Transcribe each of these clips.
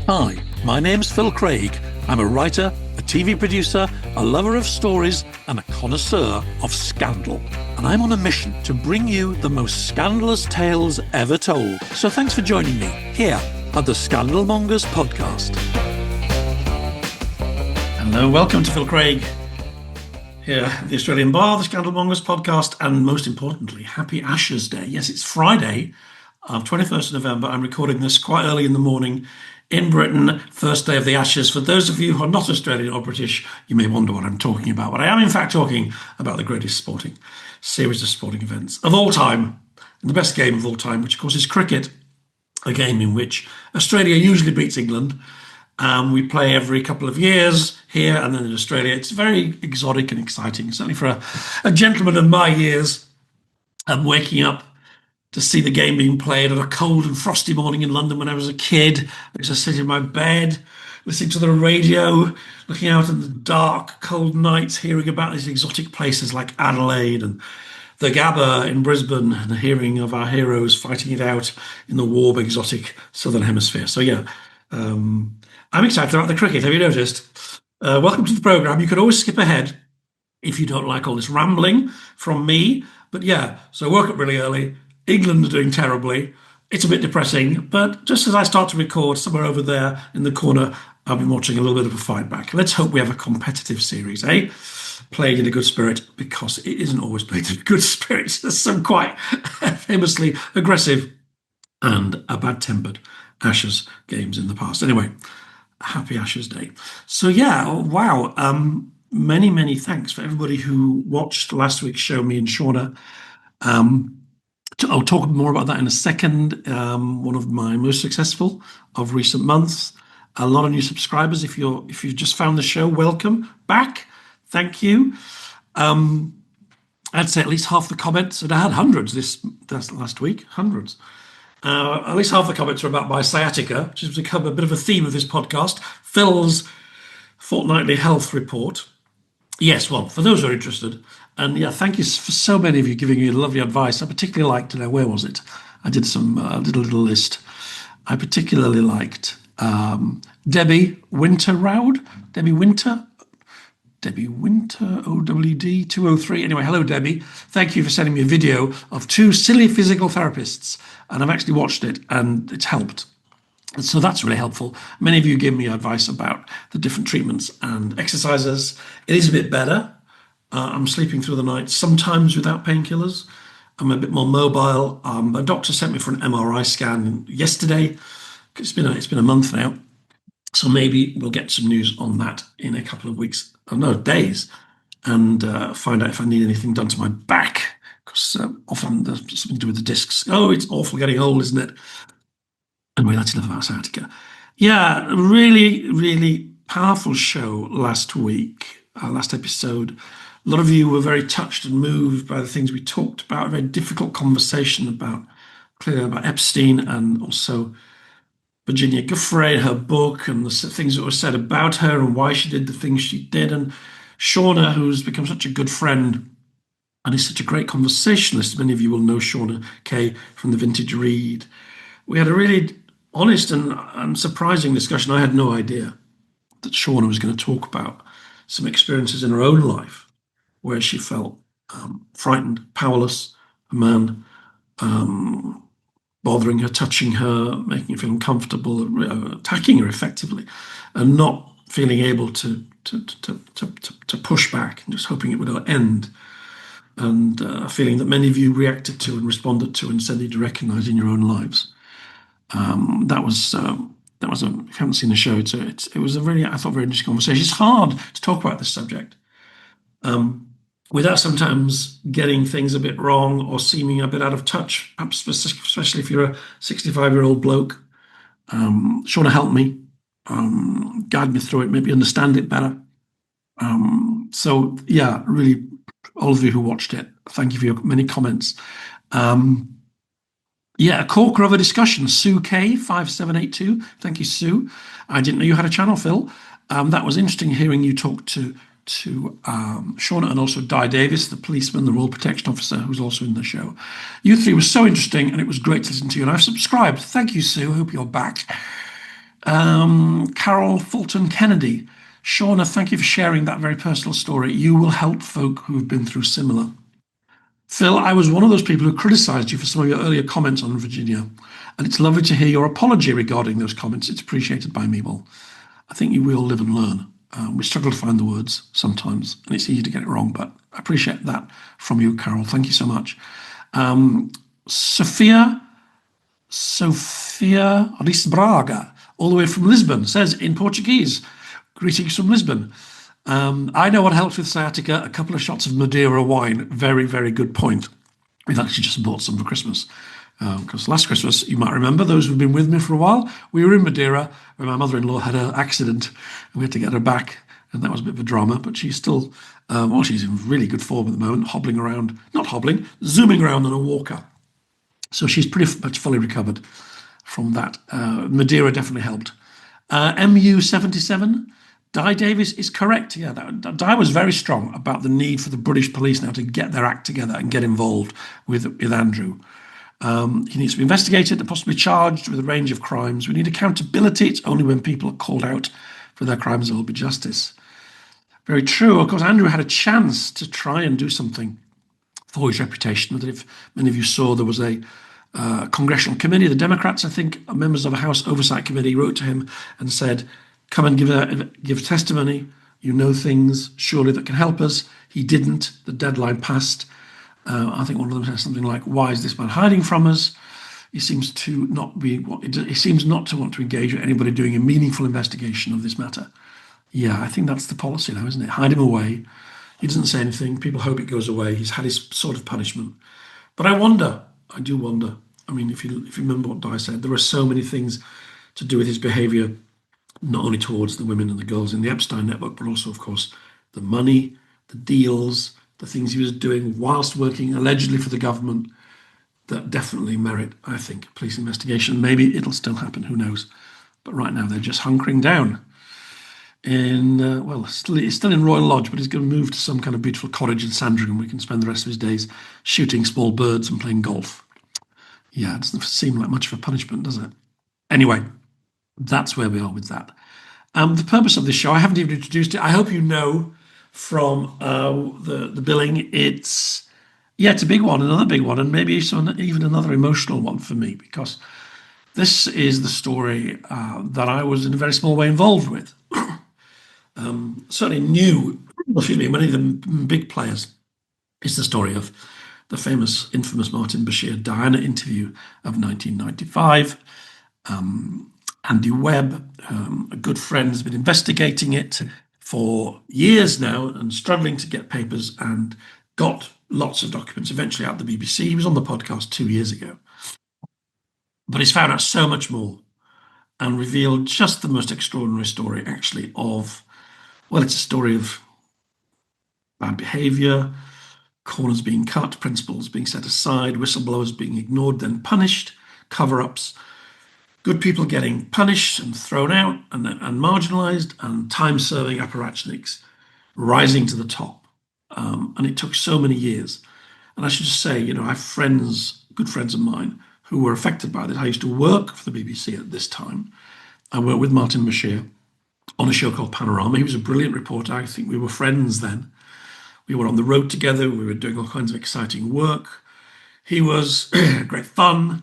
Hi, my name's Phil Craig. I'm a writer, a TV producer, a lover of stories, and a connoisseur of scandal. And I'm on a mission to bring you the most scandalous tales ever told. So thanks for joining me here at the Scandal Mongers podcast. Hello, welcome to Phil Craig here at the Australian Bar, the Scandal Mongers podcast, and most importantly, Happy Ashes Day. Yes, it's Friday, 21st of November. I'm recording this quite early in the morning in Britain, first day of the Ashes. For those of you who are not Australian or British, you may wonder what I'm talking about, but I am in fact talking about the greatest sporting series of sporting events of all time, and the best game of all time, which of course is cricket, a game in which Australia usually beats England. We play every couple of years here and then in Australia. It's very exotic and exciting, certainly for a gentleman of my years. I'm waking up to see the game being played on a cold and frosty morning in London when I was a kid. I used to sit in my bed, listening to the radio, looking out at the dark, cold nights, hearing about these exotic places like Adelaide and the Gabba in Brisbane, and hearing of our heroes fighting it out in the warm, exotic Southern Hemisphere. So yeah, I'm excited about the cricket. Have you noticed? Welcome to the programme. You can always skip ahead if you don't like all this rambling from me. But yeah, so I woke up really early. England are doing terribly. It's a bit depressing, but just as I start to record, somewhere over there in the corner, I've been watching a little bit of a fight back. Let's hope we have a competitive series, eh? Played in a good spirit, because it isn't always played in a good spirit. There's some quite famously aggressive and bad-tempered Ashes games in the past. Anyway, Happy Ashes Day. So yeah, wow. Many thanks for everybody who watched last week's show, me and Shauna. I'll talk more about that in a second. One of my most successful of recent months. A lot of new subscribers. If you've just found the show, welcome back. Thank you. I'd say at least half the comments, and I had hundreds this last week, hundreds. At least half the comments are about my sciatica, which has become a bit of a theme of this podcast. Phil's fortnightly health report. Yes, well, for those who are interested, and yeah, thank you for so many of you giving me lovely advice. I particularly liked, where was it? I did a little list. I particularly liked Debbie Winter-Roud. Debbie Winter, OWD 203. Anyway, hello, Debbie. Thank you for sending me a video of two silly physical therapists, and I've actually watched it, and it's helped. So that's really helpful. Many of you give me advice about the different treatments and exercises. It is a bit better. I'm sleeping through the night, sometimes without painkillers. I'm a bit more mobile. A doctor sent me for an MRI scan yesterday. It's been a month now. So maybe we'll get some news on that in a couple of weeks, days, and find out if I need anything done to my back, because often there's something to do with the discs. Oh, it's awful getting old, isn't it? Anyway, that's enough about sciatica. Yeah, really powerful show last week, last episode. A lot of you were very touched and moved by the things we talked about. A very difficult conversation clearly about Epstein, and also Virginia Giuffre, her book, and the things that were said about her and why she did the things she did. And Shauna, who's become such a good friend and is such a great conversationalist. Many of you will know Shauna Kay from the Vintage Read. We had a really honest and surprising discussion. I had no idea that Shauna was going to talk about some experiences in her own life where she felt frightened, powerless, a man bothering her, touching her, making her feel uncomfortable, attacking her effectively, and not feeling able to push back, and just hoping it would end. And a feeling that many of you reacted to and responded to and said you'd recognise in your own lives. That was if you haven't seen the show, it was a really, I thought, very interesting conversation. It's hard to talk about this subject without sometimes getting things a bit wrong or seeming a bit out of touch, perhaps especially if you're a 65-year-old bloke. Shauna helped me, guide me through it, maybe understand it better. So yeah, really, all of you who watched it, thank you for your many comments. Yeah, a corker of a discussion, Sue K 5782. Thank you, Sue. I didn't know you had a channel, Phil. That was interesting hearing you talk to Shauna, and also Di Davis, the policeman, the Royal Protection Officer, who's also in the show. You three were so interesting, and it was great to listen to you, and I've subscribed. Thank you, Sue. I hope you're back. Carol Fulton Kennedy. Shauna, thank you for sharing that very personal story. You will help folk who have been through similar. Phil, I was one of those people who criticised you for some of your earlier comments on Virginia, and it's lovely to hear your apology regarding those comments. It's appreciated by me. Well, I think we all live and learn. We struggle to find the words sometimes, and it's easy to get it wrong, but I appreciate that from you, Carol. Thank you so much. Sophia Alice Braga, all the way from Lisbon, says in Portuguese, greetings from Lisbon. I know what helps with sciatica, a couple of shots of Madeira wine. Very, very good point. We've actually just bought some for Christmas. Because last Christmas, you might remember, those who've been with me for a while, we were in Madeira where my mother-in-law had an accident and we had to get her back. And that was a bit of a drama, but she's still, she's in really good form at the moment, hobbling around, not hobbling, zooming around on a walker. So she's pretty much fully recovered from that. Madeira definitely helped. MU77, Di Davis is correct. Yeah, Di was very strong about the need for the British police now to get their act together and get involved with Andrew. He needs to be investigated and possibly charged with a range of crimes. We need accountability. It's only when people are called out for their crimes there will be justice. Very true. Of course, Andrew had a chance to try and do something for his reputation. That if many of you saw, there was a congressional committee, the Democrats, I think, members of a House Oversight Committee wrote to him and said, come and give testimony. You know things, surely, that can help us. He didn't. The deadline passed. I think one of them said something like, why is this man hiding from us? He seems to not to want to engage with anybody doing a meaningful investigation of this matter. Yeah, I think that's the policy now, isn't it? Hide him away. He doesn't say anything. People hope it goes away. He's had his sort of punishment. But I do wonder. I mean, if you remember what Di said, there are so many things to do with his behaviour, not only towards the women and the girls in the Epstein network, but also, of course, the money, the deals, the things he was doing whilst working allegedly for the government that definitely merit, I think, a police investigation. Maybe it'll still happen, who knows? But right now they're just hunkering down in, he's still in Royal Lodge, but he's going to move to some kind of beautiful cottage in Sandringham where he can spend the rest of his days shooting small birds and playing golf. Yeah, it doesn't seem like much of a punishment, does it? Anyway, that's where we are with that. The purpose of this show, I haven't even introduced it. I hope you know from the billing, it's a big one, another big one, and maybe even another emotional one for me, because this is the story that I was in a very small way involved with. Certainly knew, many of the big players. It's the story of the infamous Martin Bashir Diana interview of 1995. Andy Webb, a good friend, has been investigating it for years now and struggling to get papers, and got lots of documents eventually out of the BBC. He was on the podcast 2 years ago. But he's found out so much more and revealed just the most extraordinary story, actually, it's a story of bad behaviour, corners being cut, principles being set aside, whistleblowers being ignored, then punished, cover-ups, good people getting punished and thrown out and marginalised, and time-serving apparatchiks rising to the top. And it took so many years. And I should just say, I have good friends of mine, who were affected by this. I used to work for the BBC at this time. I worked with Martin Bashir on a show called Panorama. He was a brilliant reporter. I think we were friends then. We were on the road together. We were doing all kinds of exciting work. He was great fun,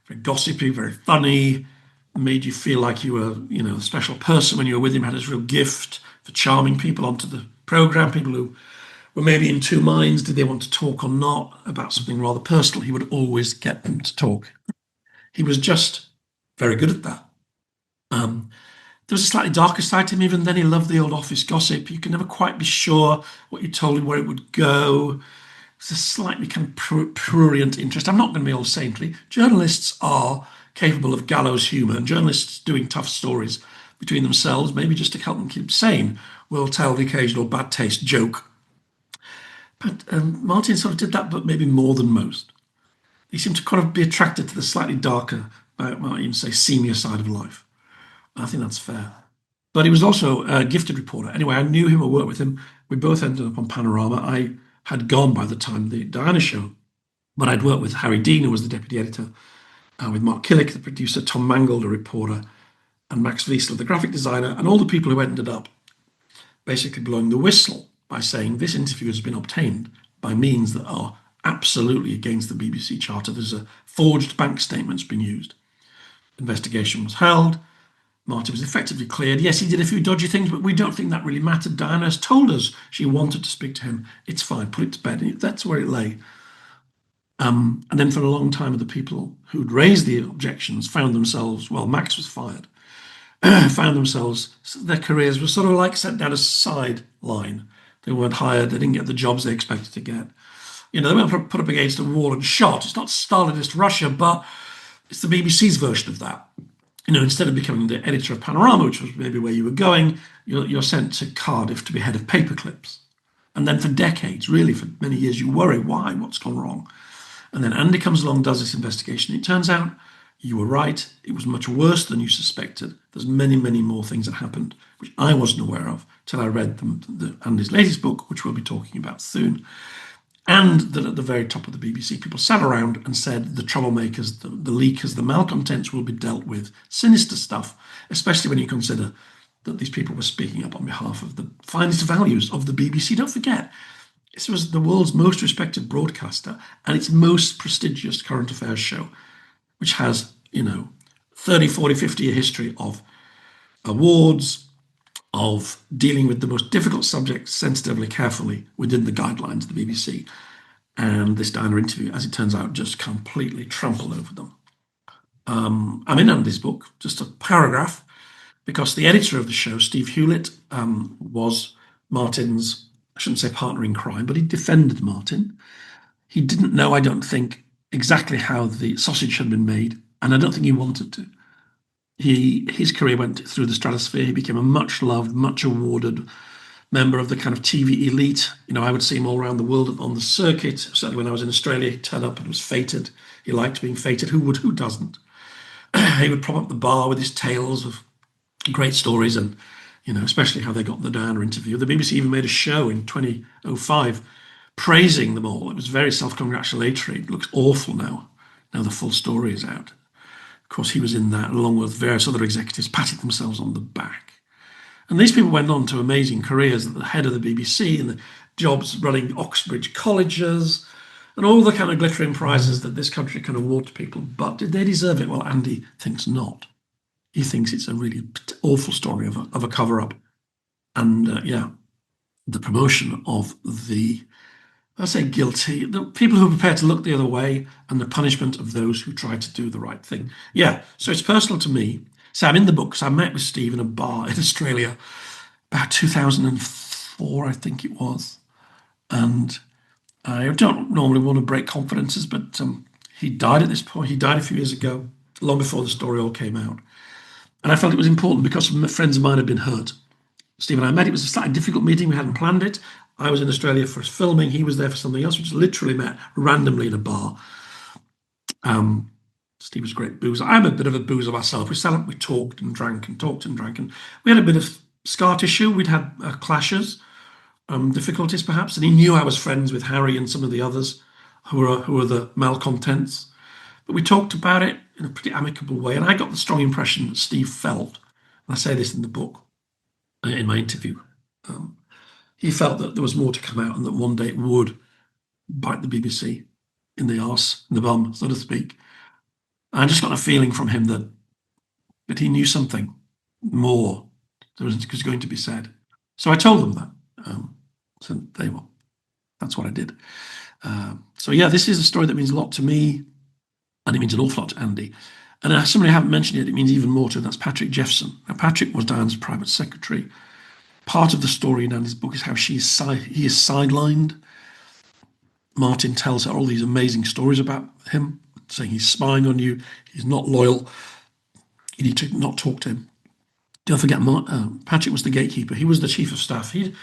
very gossipy, very funny, made you feel like you were, a special person when you were with him, had this real gift for charming people onto the programme, people who were maybe in two minds. Did they want to talk or not about something rather personal? He would always get them to talk. He was just very good at that. There was a slightly darker side to him. Even then, he loved the old office gossip. You could never quite be sure what you told him, where it would go. It's a slightly kind of prurient interest. I'm not going to be all saintly. Journalists are capable of gallows humour, and journalists doing tough stories between themselves, maybe just to help them keep sane, will tell the occasional bad taste joke. But Martin sort of did that, but maybe more than most. He seemed to kind of be attracted to the slightly darker, might even say seamier side of life. I think that's fair. But he was also a gifted reporter. Anyway, I knew him, I worked with him. We both ended up on Panorama. I had gone by the time the Diana show, but I'd worked with Harry Dean, who was the deputy editor, with Mark Killick, the producer, Tom Mangold, a reporter, and Max Wiesler, the graphic designer, and all the people who ended up basically blowing the whistle by saying this interview has been obtained by means that are absolutely against the BBC Charter. There's a forged bank statement's been used. Investigation was held. Martin was effectively cleared. Yes, he did a few dodgy things, but we don't think that really mattered. Diana has told us she wanted to speak to him. It's fine, put it to bed. That's where it lay. And then for a long time, the people who'd raised the objections found themselves, well, Max was fired, found themselves, their careers were sort of like set down a sideline. They weren't hired, they didn't get the jobs they expected to get. You know, they weren't put up against a wall and shot. It's not Stalinist Russia, but it's the BBC's version of that. You know, instead of becoming the editor of Panorama, which was maybe where you were going, you're sent to Cardiff to be head of paperclips. And then for decades, really for many years, you worry, why, what's gone wrong? And then Andy comes along, does this investigation. It turns out you were right. It was much worse than you suspected. There's many, many more things that happened, which I wasn't aware of till I read Andy's latest book, which we'll be talking about soon. And that at the very top of the BBC, people sat around and said the troublemakers, the leakers, the malcontents will be dealt with. Sinister stuff, especially when you consider that these people were speaking up on behalf of the finest values of the BBC. Don't forget, this was the world's most respected broadcaster and its most prestigious current affairs show, which has, 30, 40, 50-year history of awards, of dealing with the most difficult subjects sensitively, carefully within the guidelines of the BBC. And this Diana interview, as it turns out, just completely trampled over them. I'm in Andy's book, just a paragraph, because the editor of the show, Steve Hewlett, was Martin's, I shouldn't say partner in crime, but he defended Martin. He didn't know, I don't think, exactly how the sausage had been made, and I don't think he wanted to. His career went through the stratosphere. He became a much loved, much awarded member of the kind of TV elite. I would see him all around the world on the circuit. Certainly when I was in Australia, he'd turn up and was feted. He liked being feted. Who would? Who doesn't? He would prop up the bar with his tales of great stories and, especially how they got the Diana interview. The BBC even made a show in 2005 praising them all. It was very self-congratulatory. It looks awful now. Now the full story is out. Of course, he was in that, along with various other executives, patting themselves on the back. And these people went on to amazing careers at the head of the BBC and the jobs running Oxbridge colleges and all the kind of glittering prizes that this country can award to people. But did they deserve it? Well, Andy thinks not. He thinks it's a really awful story of a cover-up. And the promotion of I say guilty, the people who are prepared to look the other way, and the punishment of those who try to do the right thing. Yeah, so it's personal to me. So I'm in the book, so I met with Steve in a bar in Australia about 2004, I think it was. And I don't normally want to break confidences, but he died at this point. He died a few years ago, long before the story all came out. And I felt it was important because friends of mine had been hurt. Steve and I met. It was a slightly difficult meeting. We hadn't planned it. I was in Australia for filming. He was there for something else. We just literally met randomly in a bar. Steve was a great boozer. I'm a bit of a boozer myself. We sat up, we talked and drank and talked and drank. And we had a bit of scar tissue. We'd had clashes, difficulties perhaps. And he knew I was friends with Harry and some of the others who were the malcontents. But we talked about it in a pretty amicable way. And I got the strong impression that Steve felt, and I say this in the book, in my interview, he felt that there was more to come out and that one day it would bite the BBC in the arse, in the bum, so to speak. I just got a feeling from him that he knew something more that was going to be said. So I told them that. So they will. That's what I did. This is a story that means a lot to me, and it means an awful lot to Andy. And somebody I haven't mentioned it means even more to him. That's Patrick Jephson. Now, Patrick was Diana's private secretary. Part of the story in Andy's book is how he is sidelined. Martin tells her all these amazing stories about him, saying he's spying on you, he's not loyal, you need to not talk to him. Don't forget, Patrick was the gatekeeper. He was the chief of staff. He'd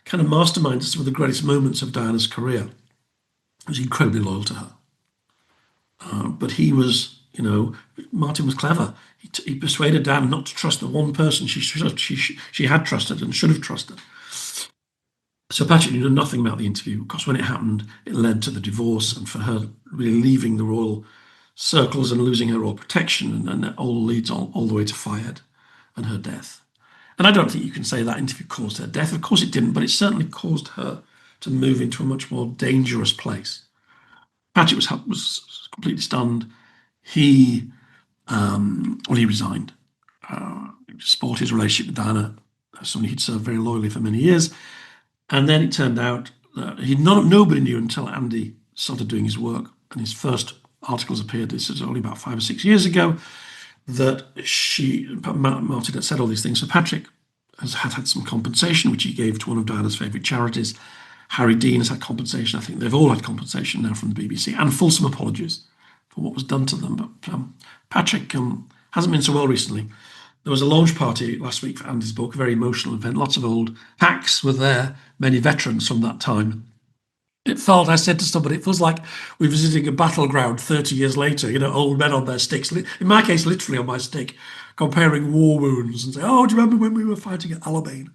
kind of masterminded some of the greatest moments of Diana's career. He was incredibly loyal to her. But he was, Martin was clever. He persuaded Diana not to trust the one person she had trusted and should have trusted. So Patrick knew nothing about the interview, because when it happened, it led to the divorce and for her really leaving the royal circles and losing her royal protection, and that all leads all the way to fired. and her death. And I don't think you can say that interview caused her death. Of course it didn't, but it certainly caused her to move into a much more dangerous place. Patrick was completely stunned. He he resigned. Spoiled his relationship with Diana, somebody he'd served very loyally for many years. And then it turned out that nobody knew until Andy started doing his work, and his first articles appeared. This was only about 5 or 6 years ago, that Martin had said all these things. So Patrick has had some compensation, which he gave to one of Diana's favourite charities. Harry Dean has had compensation. I think they've all had compensation now from the BBC, and fulsome apologies for what was done to them. But Patrick hasn't been so well recently. There was a launch party last week for Andy's book, a very emotional event. Lots of old hacks were there, many veterans from that time. I said to somebody, it feels like we're visiting a battleground 30 years later, old men on their sticks, in my case, literally on my stick, comparing war wounds and say, oh, do you remember when we were fighting at Alamein?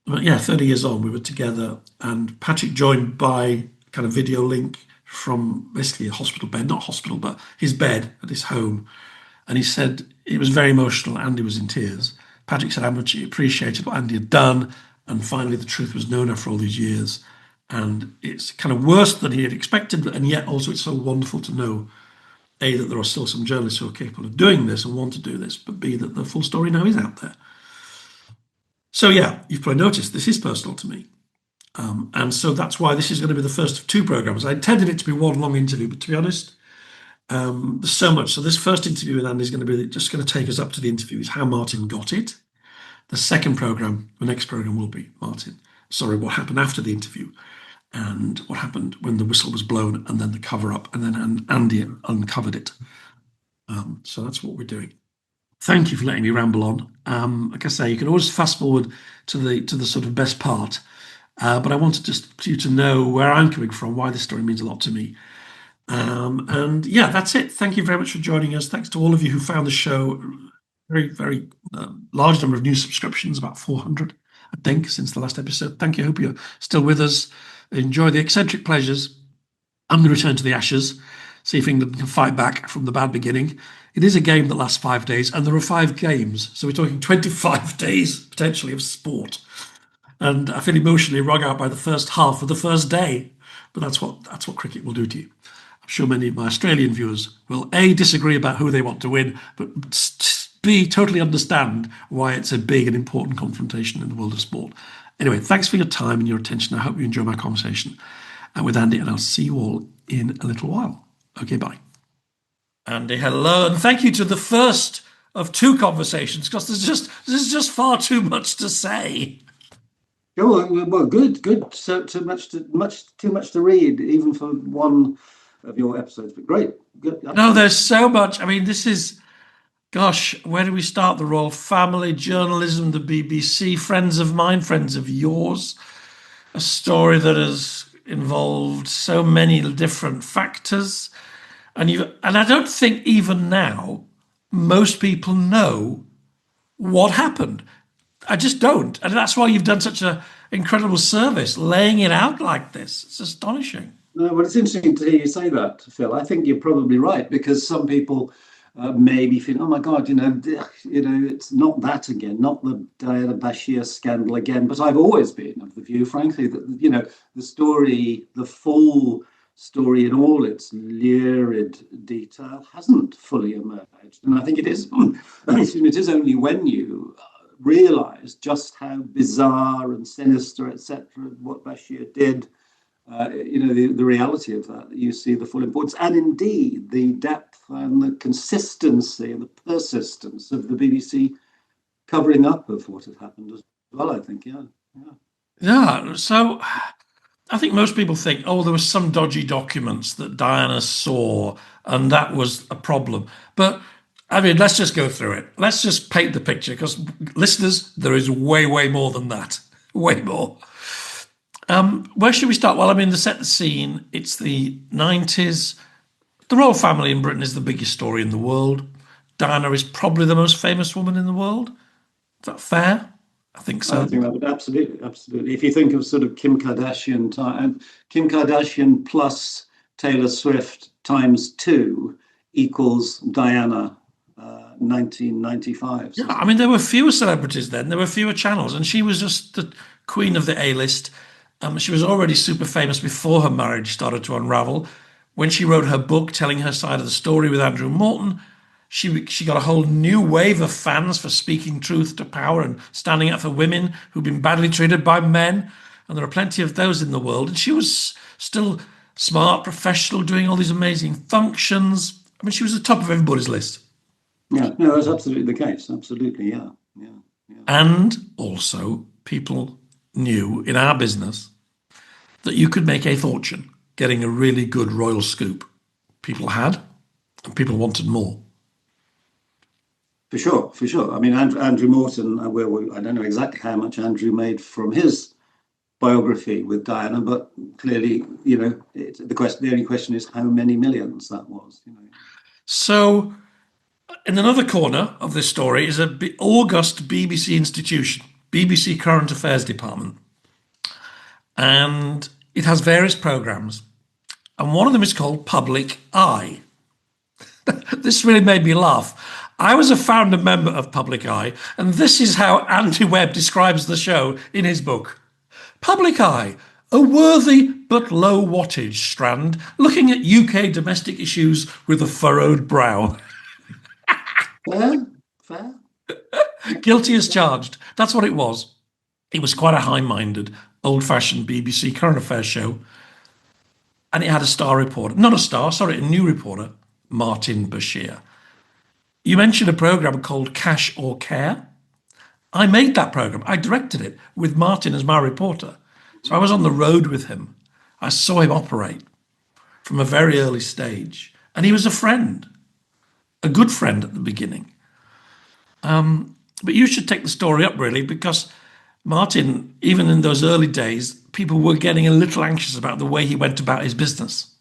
But yeah, 30 years on, we were together, and Patrick joined by kind of video link from basically a hospital bed, not hospital, but his bed at his home. And he said it was very emotional. Andy was in tears. Patrick said how much he appreciated what Andy had done. And finally, the truth was known after all these years. And it's kind of worse than he had expected. And yet also it's so wonderful to know, A, that there are still some journalists who are capable of doing this and want to do this, but B, that the full story now is out there. So yeah, you've probably noticed this is personal to me. And so that's why this is going to be the first of 2 programs. I intended it to be one long interview, but to be honest, there's so much. So this first interview with Andy is going to be just going to take us up to the interviews, how Martin got it. The second program, the next program will be what happened after the interview, and what happened when the whistle was blown, and then the cover up, and then Andy uncovered it. So that's what we're doing. Thank you for letting me ramble on. Like I say, you can always fast forward to the sort of best part, but I wanted just you to know where I'm coming from, why this story means a lot to me. And yeah, that's it. Thank you very much for joining us. Thanks to all of you who found the show. Very, very large number of new subscriptions, about 400, I think, since the last episode. Thank you. I hope you're still with us. Enjoy the eccentric pleasures. I'm going to return to the Ashes, see if England can fight back from the bad beginning. It is a game that lasts 5 days, and there are 5 games. So we're talking 25 days, potentially, of sport. And I feel emotionally wrung out by the first half of the first day. But that's what cricket will do to you. I'm sure many of my Australian viewers will, A, disagree about who they want to win, but B, totally understand why it's a big and important confrontation in the world of sport. Anyway, thanks for your time and your attention. I hope you enjoy my conversation with Andy, and I'll see you all in a little while. Okay, bye. Andy, hello, and thank you to the first of 2 conversations, because there's just far too much to say. Oh, well, good. So too much to read, even for one of your episodes. But great, good. No, there's so much. I mean, this is, gosh, where do we start? The royal family, journalism, the BBC, friends of mine, friends of yours. A story that has involved so many different factors, and I don't think even now most people know what happened. I just don't. And that's why you've done such an incredible service, laying it out like this. It's astonishing. No, well, it's interesting to hear you say that, Phil. I think you're probably right, because some people maybe think, oh my God, it's not that again, not the Diana Bashir scandal again. But I've always been of the view, frankly, that, the story, the full story in all its lurid detail hasn't fully emerged. And I think it is, it is only when you realise just how bizarre and sinister, etc., what Bashir did, the reality of that you see the full importance, and indeed the depth and the consistency and the persistence of the BBC covering up of what had happened as well, I think. Yeah, so I think most people think, oh, there were some dodgy documents that Diana saw and that was a problem. But I mean, let's just go through it. Let's just paint the picture, because listeners, there is way, way more than that. Way more. Where should we start? Well, I mean, to set the scene, it's the 90s. The royal family in Britain is the biggest story in the world. Diana is probably the most famous woman in the world. Is that fair? I think so. I think that would absolutely. If you think of sort of Kim Kardashian plus Taylor Swift times 2 equals Diana 1995. Yeah, I mean, there were fewer celebrities then. There were fewer channels, and she was just the queen of the A-list. She was already super famous before her marriage started to unravel. When she wrote her book telling her side of the story with Andrew Morton, she got a whole new wave of fans for speaking truth to power and standing up for women who've been badly treated by men. And there are plenty of those in the world. And she was still smart, professional, doing all these amazing functions. I mean, she was at the top of everybody's list. Yeah, no, that's absolutely the case. Absolutely, yeah. And also, people knew in our business that you could make a fortune getting a really good royal scoop. People had, and people wanted more. For sure, for sure. I mean, Andrew Morton, I don't know exactly how much Andrew made from his biography with Diana, but clearly, the only question is how many millions that was. So, in another corner of this story is an august BBC institution, BBC Current Affairs Department. And it has various programmes. And one of them is called Public Eye. This really made me laugh. I was a founder member of Public Eye, and this is how Andy Webb describes the show in his book. Public Eye, a worthy but low wattage strand looking at UK domestic issues with a furrowed brow. Fair. Guilty as charged. That's what it was. It was quite a high-minded, old-fashioned BBC current affairs show. And it had a new reporter, Martin Bashir. You mentioned a programme called Cash or Care. I made that programme. I directed it with Martin as my reporter. So I was on the road with him. I saw him operate from a very early stage. And he was a friend, a good friend at the beginning. But you should take the story up, really, because Martin, even in those early days, people were getting a little anxious about the way he went about his business.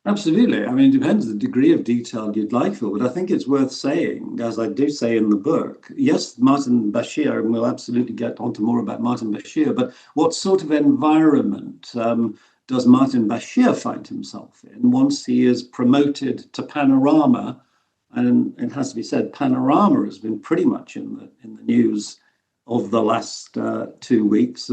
Absolutely. I mean, it depends the degree of detail you'd like, Phil, but I think it's worth saying, as I do say in the book, yes, Martin Bashir, and we'll absolutely get onto more about Martin Bashir, but what sort of environment does Martin Bashir find himself in once he is promoted to Panorama? And it has to be said, Panorama has been pretty much in the news of the last 2 weeks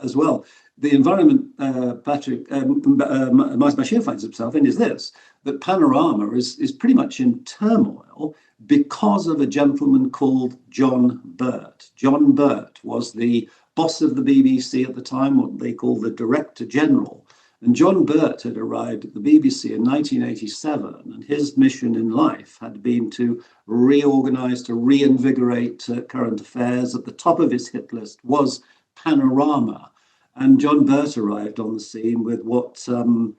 as well. The environment Martin Bashir finds himself in is this, that Panorama is pretty much in turmoil because of a gentleman called John Birt. John Birt was the boss of the BBC at the time, what they call the Director General. And John Birt had arrived at the BBC in 1987, and his mission in life had been to reorganise, to reinvigorate current affairs. At the top of his hit list was Panorama. And John Birt arrived on the scene with what some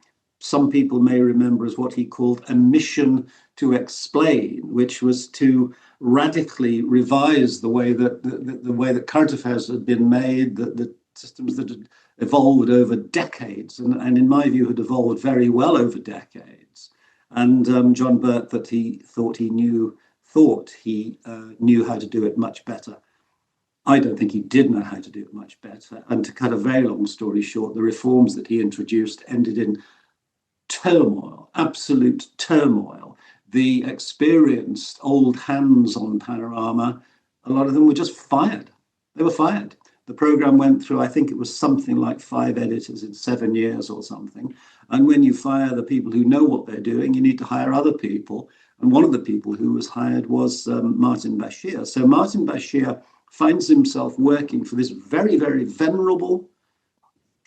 people may remember as what he called a mission to explain, which was to radically revise the way that current affairs had been made, the systems that had evolved over decades, and in my view had evolved very well over decades. And John Birt, that he thought he knew how to do it much better. I don't think he did know how to do it much better. And to cut a very long story short, the reforms that he introduced ended in turmoil, absolute turmoil. The experienced old hands on Panorama, a lot of them were just fired. They were fired. The programme went through, I think it was something like 5 editors in 7 years or something. And when you fire the people who know what they're doing, you need to hire other people. And one of the people who was hired was Martin Bashir. So Martin Bashir finds himself working for this very, very venerable,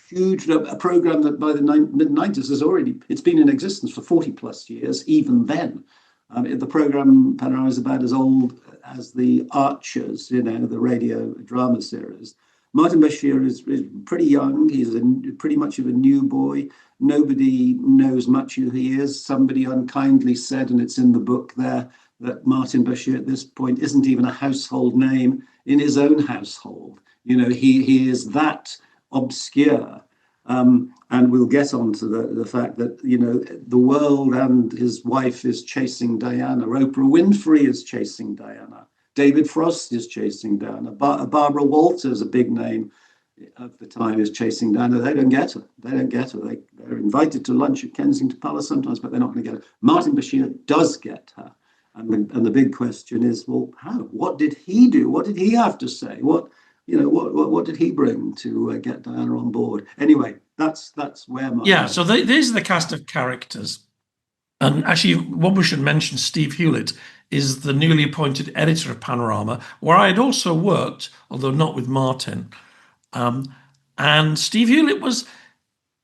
huge program that by the mid-90s it's been in existence for 40 plus years, even then. The program Panorama is about as old as the Archers, the radio drama series. Martin Bashir is pretty young. He's pretty much of a new boy. Nobody knows much who he is. Somebody unkindly said, and it's in the book there, that Martin Bashir at this point isn't even a household name in his own household. He is that obscure. And we'll get on to the fact that, the world and his wife is chasing Diana. Oprah Winfrey is chasing Diana. David Frost is chasing Diana. Barbara Walters, a big name of the time, is chasing Diana. They don't get her. They're invited to lunch at Kensington Palace sometimes, but they're not going to get her. Martin Bashir does get her. And the big question is, well, how? What did he do? What did he have to say? What did he bring to get Diana on board? Anyway, that's where my Yeah, so these are the cast of characters. And actually, one we should mention, Steve Hewlett is the newly appointed editor of Panorama, where I had also worked, although not with Martin. And Steve Hewlett was,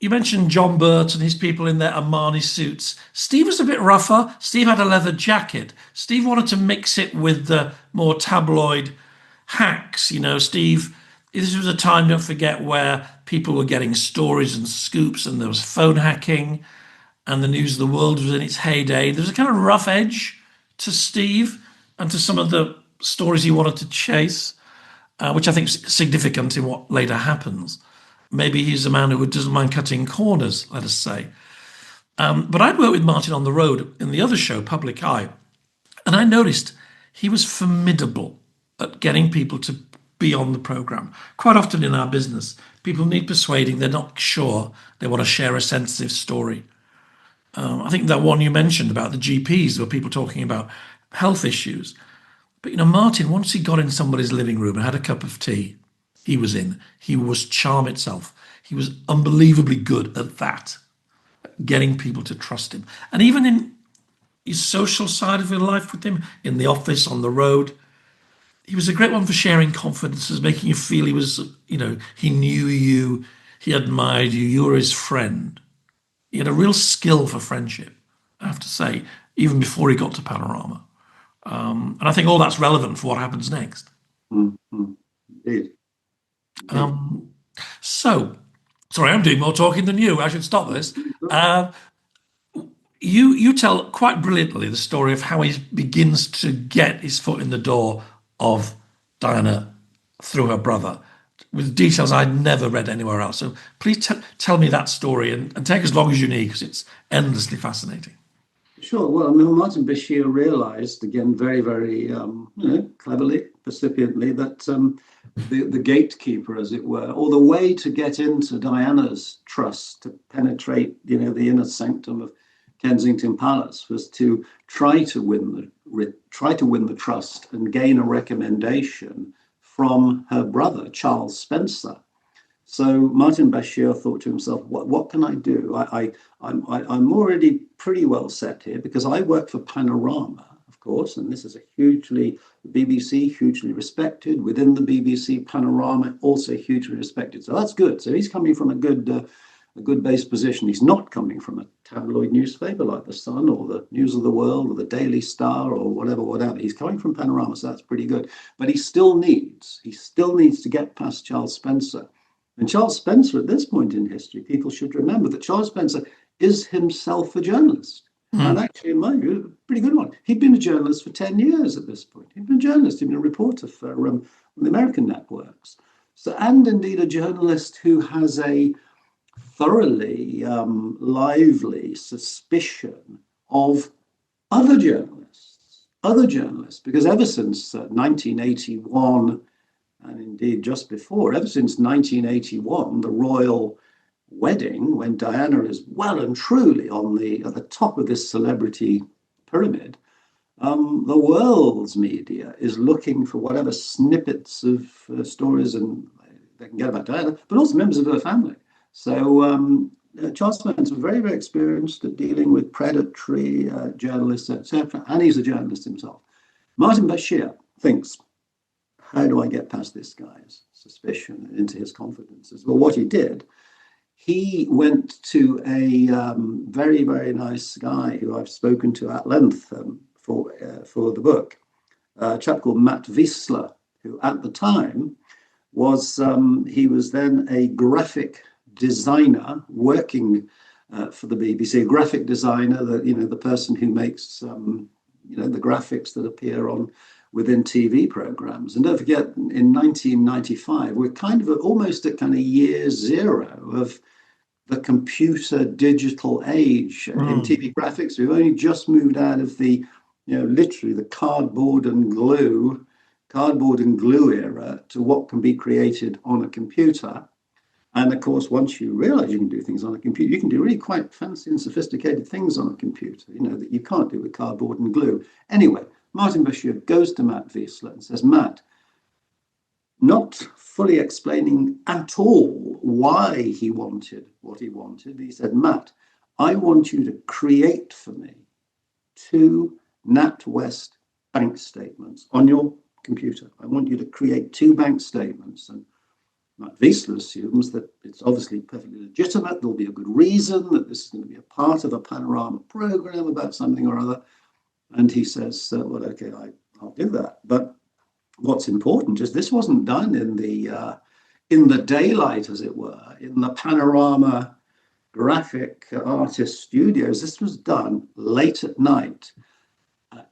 you mentioned John Burt and his people in their Armani suits. Steve was a bit rougher. Steve had a leather jacket. Steve wanted to mix it with the more tabloid hacks. Steve, this was a time, don't forget, where people were getting stories and scoops, and there was phone hacking, and the News of the World was in its heyday. There was a kind of rough edge to Steve and to some of the stories he wanted to chase, which I think is significant in what later happens. Maybe he's a man who doesn't mind cutting corners, let us say. But I'd worked with Martin on the road in the other show, Public Eye, and I noticed he was formidable at getting people to be on the programme. Quite often in our business, people need persuading. They're not sure they want to share a sensitive story. I think that one you mentioned about the GPs, were people talking about health issues. But, Martin, once he got in somebody's living room and had a cup of tea, he was in. He was charm itself. He was unbelievably good at that, getting people to trust him. And even in his social side of his life with him, in the office, on the road, he was a great one for sharing confidences, making you feel he was, he knew you, he admired you, you were his friend. He had a real skill for friendship, I have to say, even before he got to Panorama. And I think all that's relevant for what happens next. Mm-hmm. Indeed. So, sorry, I'm doing more talking than you. I should stop this. You tell quite brilliantly the story of how he begins to get his foot in the door of Diana through her brother, with details I'd never read anywhere else. So please tell me that story and take as long as you need, because it's endlessly fascinating. Sure. Well, Martin Bashir realised, again, very, very cleverly, percipiently, that the gatekeeper, as it were, or the way to get into Diana's trust, to penetrate, the inner sanctum of Kensington Palace, was to try to win the trust and gain a recommendation from her brother, Charles Spencer. So Martin Bashir thought to himself, what can I do? I'm already pretty well set here, because I work for Panorama, of course, and this is BBC hugely respected. Within the BBC, Panorama also hugely respected. So that's good. So he's coming from a good base position. He's not coming from a tabloid newspaper like The Sun or the News of the World or the Daily Star or whatever. He's coming from Panorama, so that's pretty good. But he still needs to get past Charles Spencer. And Charles Spencer, at this point in history, people should remember that Charles Spencer is himself a journalist. And actually, in my view, a pretty good one. He'd been a journalist for 10 years at this point. He'd been a journalist, he'd been a reporter for the American networks. So, and indeed a journalist who has a thoroughly lively suspicion of other journalists, because ever since 1981, and indeed just before, ever since 1981, the royal wedding, when Diana is well and truly at the top of this celebrity pyramid, the world's media is looking for whatever snippets of stories and they can get about Diana, but also members of her family. So Charles Spencer is very, very experienced at dealing with predatory journalists, etc., and he's a journalist himself. Martin Bashir thinks, how do I get past this guy's suspicion and into his confidences? Well, what he did, he went to a very, very nice guy who I've spoken to at length for the book, a chap called Matt Wiesler, who at the time was then a graphic designer working for the BBC, a graphic designer, the person who makes the graphics that appear within TV programs. And don't forget, in 1995, we're kind of almost at kind of year zero of the computer digital age in TV graphics. We've only just moved out of the, literally the cardboard and glue era to what can be created on a computer. And of course, once you realize you can do things on a computer, you can do really quite fancy and sophisticated things on a computer, that you can't do with cardboard and glue. Anyway, Martin Bashir goes to Matt Wiesler and says, Matt, not fully explaining at all why he wanted what he wanted, he said, Matt, I want you to create for me 2 NatWest bank statements on your computer. I want you to create 2 bank statements. And Matt Wiesler assumes that it's obviously perfectly legitimate. There'll be a good reason that this is going to be a part of a Panorama program about something or other. And he says, well, okay, I'll do that. But what's important is this wasn't done in the daylight, as it were, in the Panorama graphic artist studios. This was done late at night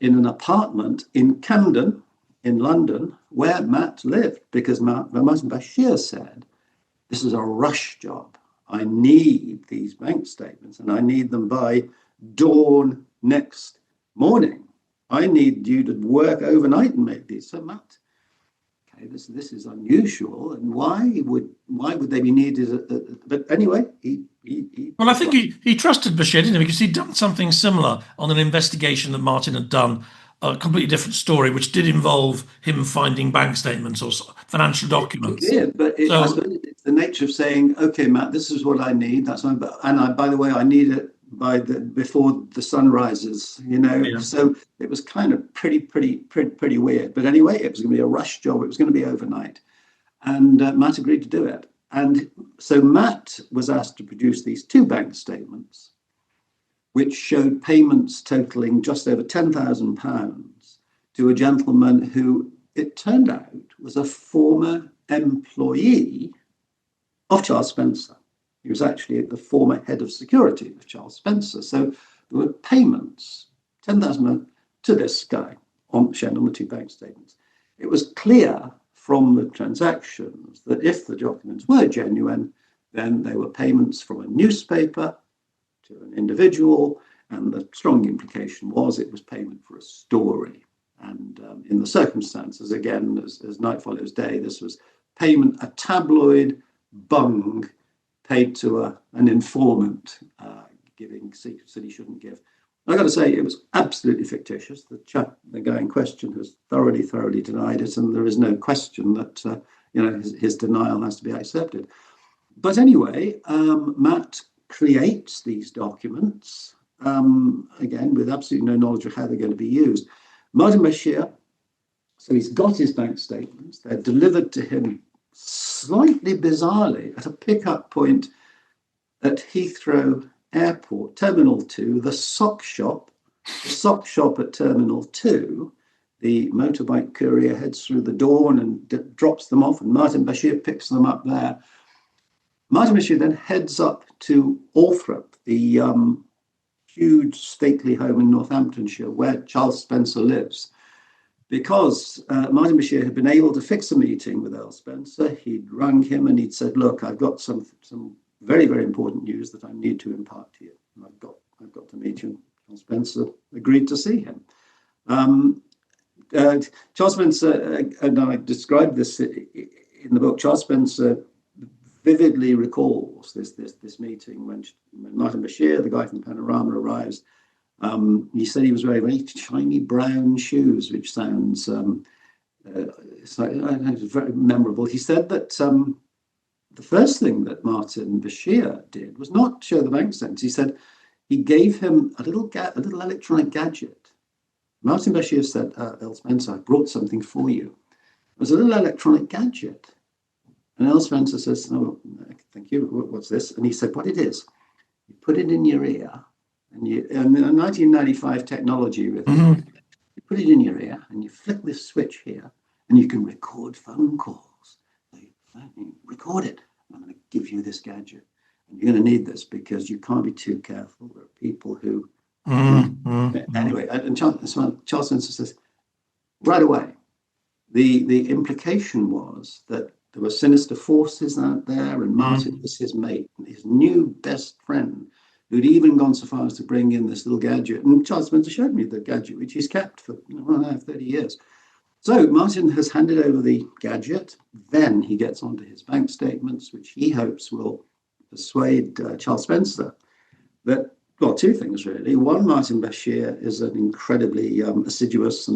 in an apartment in Camden, in London, where Matt lived, because Martin Bashir said, this is a rush job. I need these bank statements and I need them by dawn next morning. I need you to work overnight and make these. So Matt, okay, this is unusual, and why would they be needed? But anyway, Well, I think he trusted Bashir, didn't he? Because he'd done something similar on an investigation that Martin had done, a completely different story, which did involve him finding bank statements or financial documents. It did, but I suppose it's the nature of saying, okay, Matt, this is what I need. That's fine. By the way, I need it before the sun rises. Yeah. So it was kind of pretty weird. But anyway, it was going to be a rush job. It was going to be overnight, and Matt agreed to do it. And so Matt was asked to produce these 2 bank statements, which showed payments totaling just over £10,000 to a gentleman who, it turned out, was a former employee of Charles Spencer. He was actually the former head of security of Charles Spencer. So there were payments, £10,000 to this guy, shown on the 2 bank statements. It was clear from the transactions that if the documents were genuine, then they were payments from a newspaper to an individual, and the strong implication was it was payment for a story. And in the circumstances, again, as night follows day, this was payment, a tabloid bung paid to an informant, giving secrets that he shouldn't give. I've got to say, it was absolutely fictitious. The guy in question has thoroughly denied it, and there is no question that his denial has to be accepted. But anyway, Matt creates these documents, again, with absolutely no knowledge of how they're going to be used. Martin Bashir, so he's got his bank statements. They're delivered to him slightly bizarrely at a pickup point at Heathrow Airport, Terminal 2, the sock shop at Terminal 2. The motorbike courier heads through the dawn and drops them off, and Martin Bashir picks them up there. Martin Bashir then heads up to Althorpe, the huge stately home in Northamptonshire where Charles Spencer lives, because Martin Bashir had been able to fix a meeting with Earl Spencer. He'd rung him and he'd said, look, I've got some very, very important news that I need to impart to you. And I've got to meet you. Charles Spencer agreed to see him. Charles Spencer, and I described this in the book, Charles Spencer vividly recalls this meeting when Martin Bashir, the guy from Panorama, arrives. He said he was wearing very shiny brown shoes, which sounds very memorable. He said that the first thing that Martin Bashir did was not show the bank statements. He said he gave him a little electronic gadget. Martin Bashir said, Earl Spencer, I brought something for you. It was a little electronic gadget. And Earl Spencer says, oh, thank you, what's this? And he said, what it is, you put it in your ear, and 1995 technology with you put it in your ear, and you flick this switch here, and you can record phone calls. So you record it. I'm going to give you this gadget. And you're going to need this because you can't be too careful. There are people who... Anyway, and Charles Spencer says, right away, the implication was that there were sinister forces out there, and Martin was his mate, his new best friend, who'd even gone so far as to bring in this little gadget. And Charles Spencer showed me the gadget, which he's kept for 30 years. So Martin has handed over the gadget. Then he gets onto his bank statements, which he hopes will persuade Charles Spencer that, well, two things really. One, Martin Bashir is an incredibly assiduous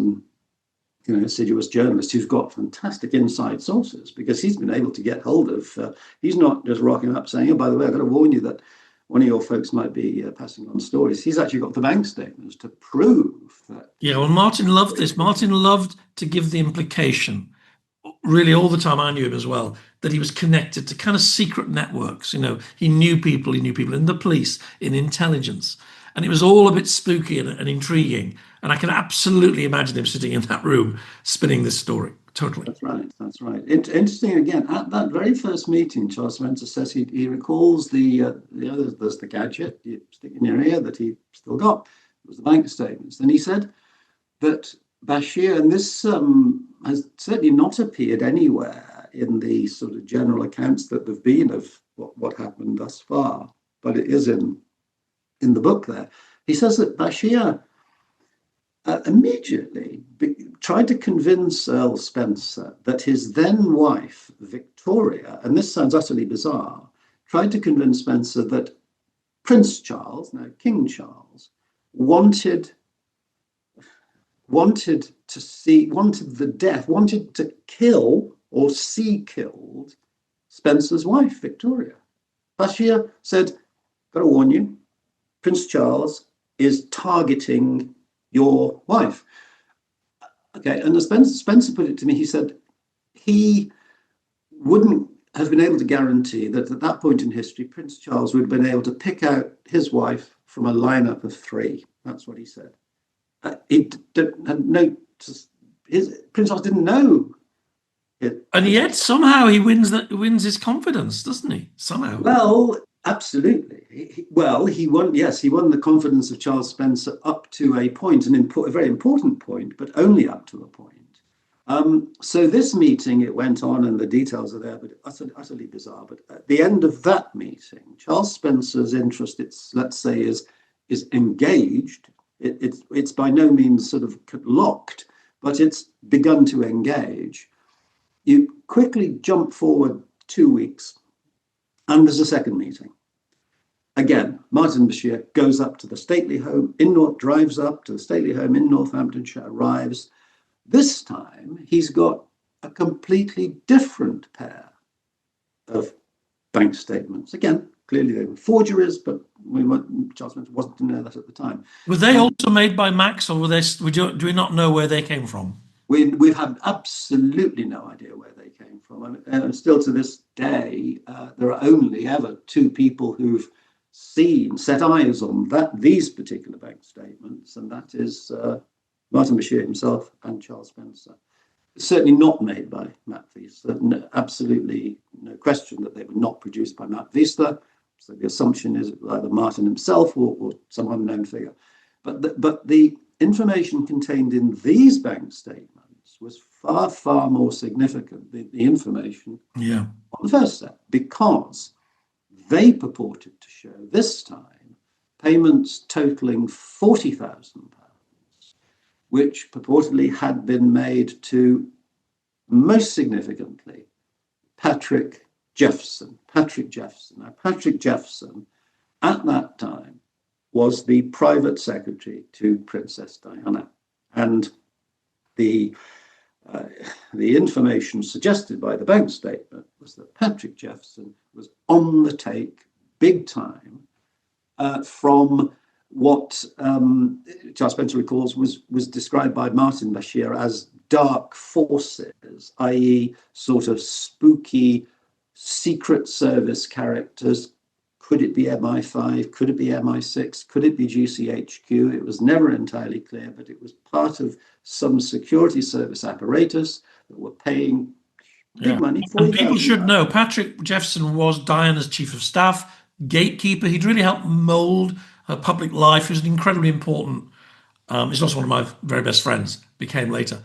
journalist who's got fantastic inside sources, because he's been able to get hold of. He's not just rocking up saying, "Oh, by the way, I've got to warn you that one of your folks might be passing on stories." He's actually got the bank statements to prove that. Yeah, well, Martin loved this. Martin loved to give the implication, really all the time I knew him as well, that he was connected to kind of secret networks. He knew people in the police, in intelligence. And it was all a bit spooky and intriguing. And I can absolutely imagine him sitting in that room spinning this story. Totally. That's right. Interesting again. At that very first meeting, Charles Spencer says he recalls there's the gadget you stick in your ear that he still got. It was the bank statements. Then he said that Bashir, and this has certainly not appeared anywhere in the sort of general accounts that there've been of what happened thus far, but it is in the book there. He says that Bashir immediately tried to convince Earl Spencer that his then wife, Victoria, and this sounds utterly bizarre, tried to convince Spencer that Prince Charles, now King Charles, wanted to kill or see killed Spencer's wife, Victoria. Bashir said, "Got to warn you, Prince Charles is targeting your wife." Okay, and as Spencer put it to me, he said he wouldn't have been able to guarantee that at that point in history, Prince Charles would have been able to pick out his wife from a lineup of three. That's what he said. Prince Charles didn't know it. And yet somehow he wins his confidence, doesn't he? Somehow. Well, absolutely. He won. Yes, he won the confidence of Charles Spencer up to a point, a very important point, but only up to a point. So this meeting, it went on, and the details are there, but utterly bizarre. But at the end of that meeting, Charles Spencer's interest, let's say, is engaged. It's by no means sort of locked, but it's begun to engage. You quickly jump forward 2 weeks, and there's a second meeting. Again, Martin Bashir goes up to the stately home drives up to the stately home in Northamptonshire, arrives. This time, he's got a completely different pair of bank statements. Again, clearly they were forgeries, but Charles Spencer wasn't to know that at the time. Were they also made by Max, or do we not know where they came from? We've had absolutely no idea where they came from. And still to this day, there are only ever two people who've set eyes on these particular bank statements, and that is Martin Bashir himself and Charles Spencer. Certainly not made by Matt Wiesler. Absolutely no question that they were not produced by Matt Wiesler. So the assumption is either Martin himself or some unknown figure. But the information contained in these bank statements was far, far more significant, the information on the first set, because they purported to show this time payments totaling £40,000, which purportedly had been made to, most significantly, Patrick Jephson. Now, Patrick Jephson, at that time, was the private secretary to Princess Diana. And the information suggested by the bank statement was that Patrick Jephson was on the take big time from what Charles Spencer recalls was described by Martin Bashir as dark forces, i.e. sort of spooky Secret Service characters. Could it be MI5? Could it be MI6? Could it be GCHQ? It was never entirely clear, but it was part of some security service apparatus that were paying big money. And people should know, Patrick Jephson was Diana's chief of staff, gatekeeper. He'd really helped mould her public life. He was an incredibly important, he's also one of my very best friends, became later.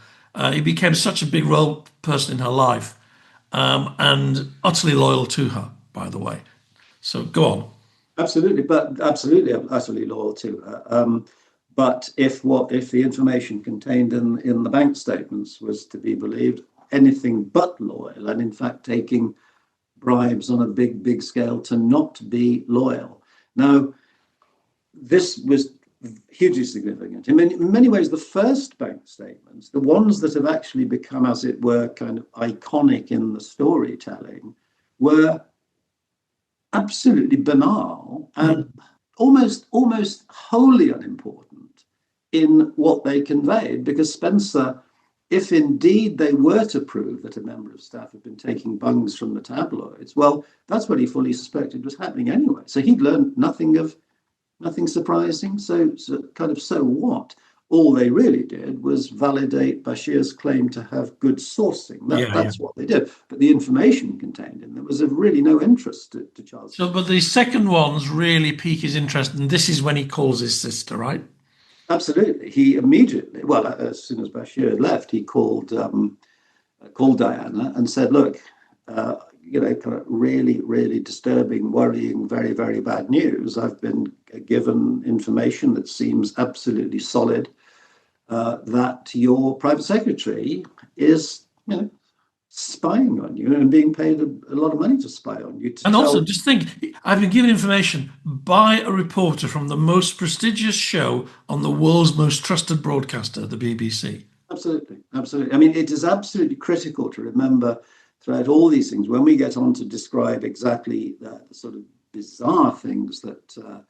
He became such a big role person in her life, and utterly loyal to her, by the way. So go on. Absolutely, utterly loyal to her. But if the information contained in the bank statements was to be believed, anything but loyal, and in fact taking bribes on a big scale to not be loyal. Now, this was hugely significant. In many ways, the first bank statements, the ones that have actually become, as it were, kind of iconic in the storytelling, were absolutely banal and almost wholly unimportant in what they conveyed, because Spencer, if indeed they were to prove that a member of staff had been taking bungs from the tabloids, well, that's what he fully suspected was happening anyway. So he'd learned nothing surprising. So what? All they really did was validate Bashir's claim to have good sourcing. That's what they did. But the information contained in them was of really no interest to Charles. So, but the second ones really pique his interest, and this is when he calls his sister, right? Absolutely. He immediately, well, as soon as Bashir had left, he called Diana and said, look, kind of really disturbing, worrying, very, very bad news. I've been given information that seems absolutely solid, that your private secretary is, spying on you and being paid a lot of money to spy on you. Also, just think, I've been given information by a reporter from the most prestigious show on the world's most trusted broadcaster, the BBC. Absolutely. I mean, it is absolutely critical to remember throughout all these things, when we get on to describe exactly the sort of bizarre things that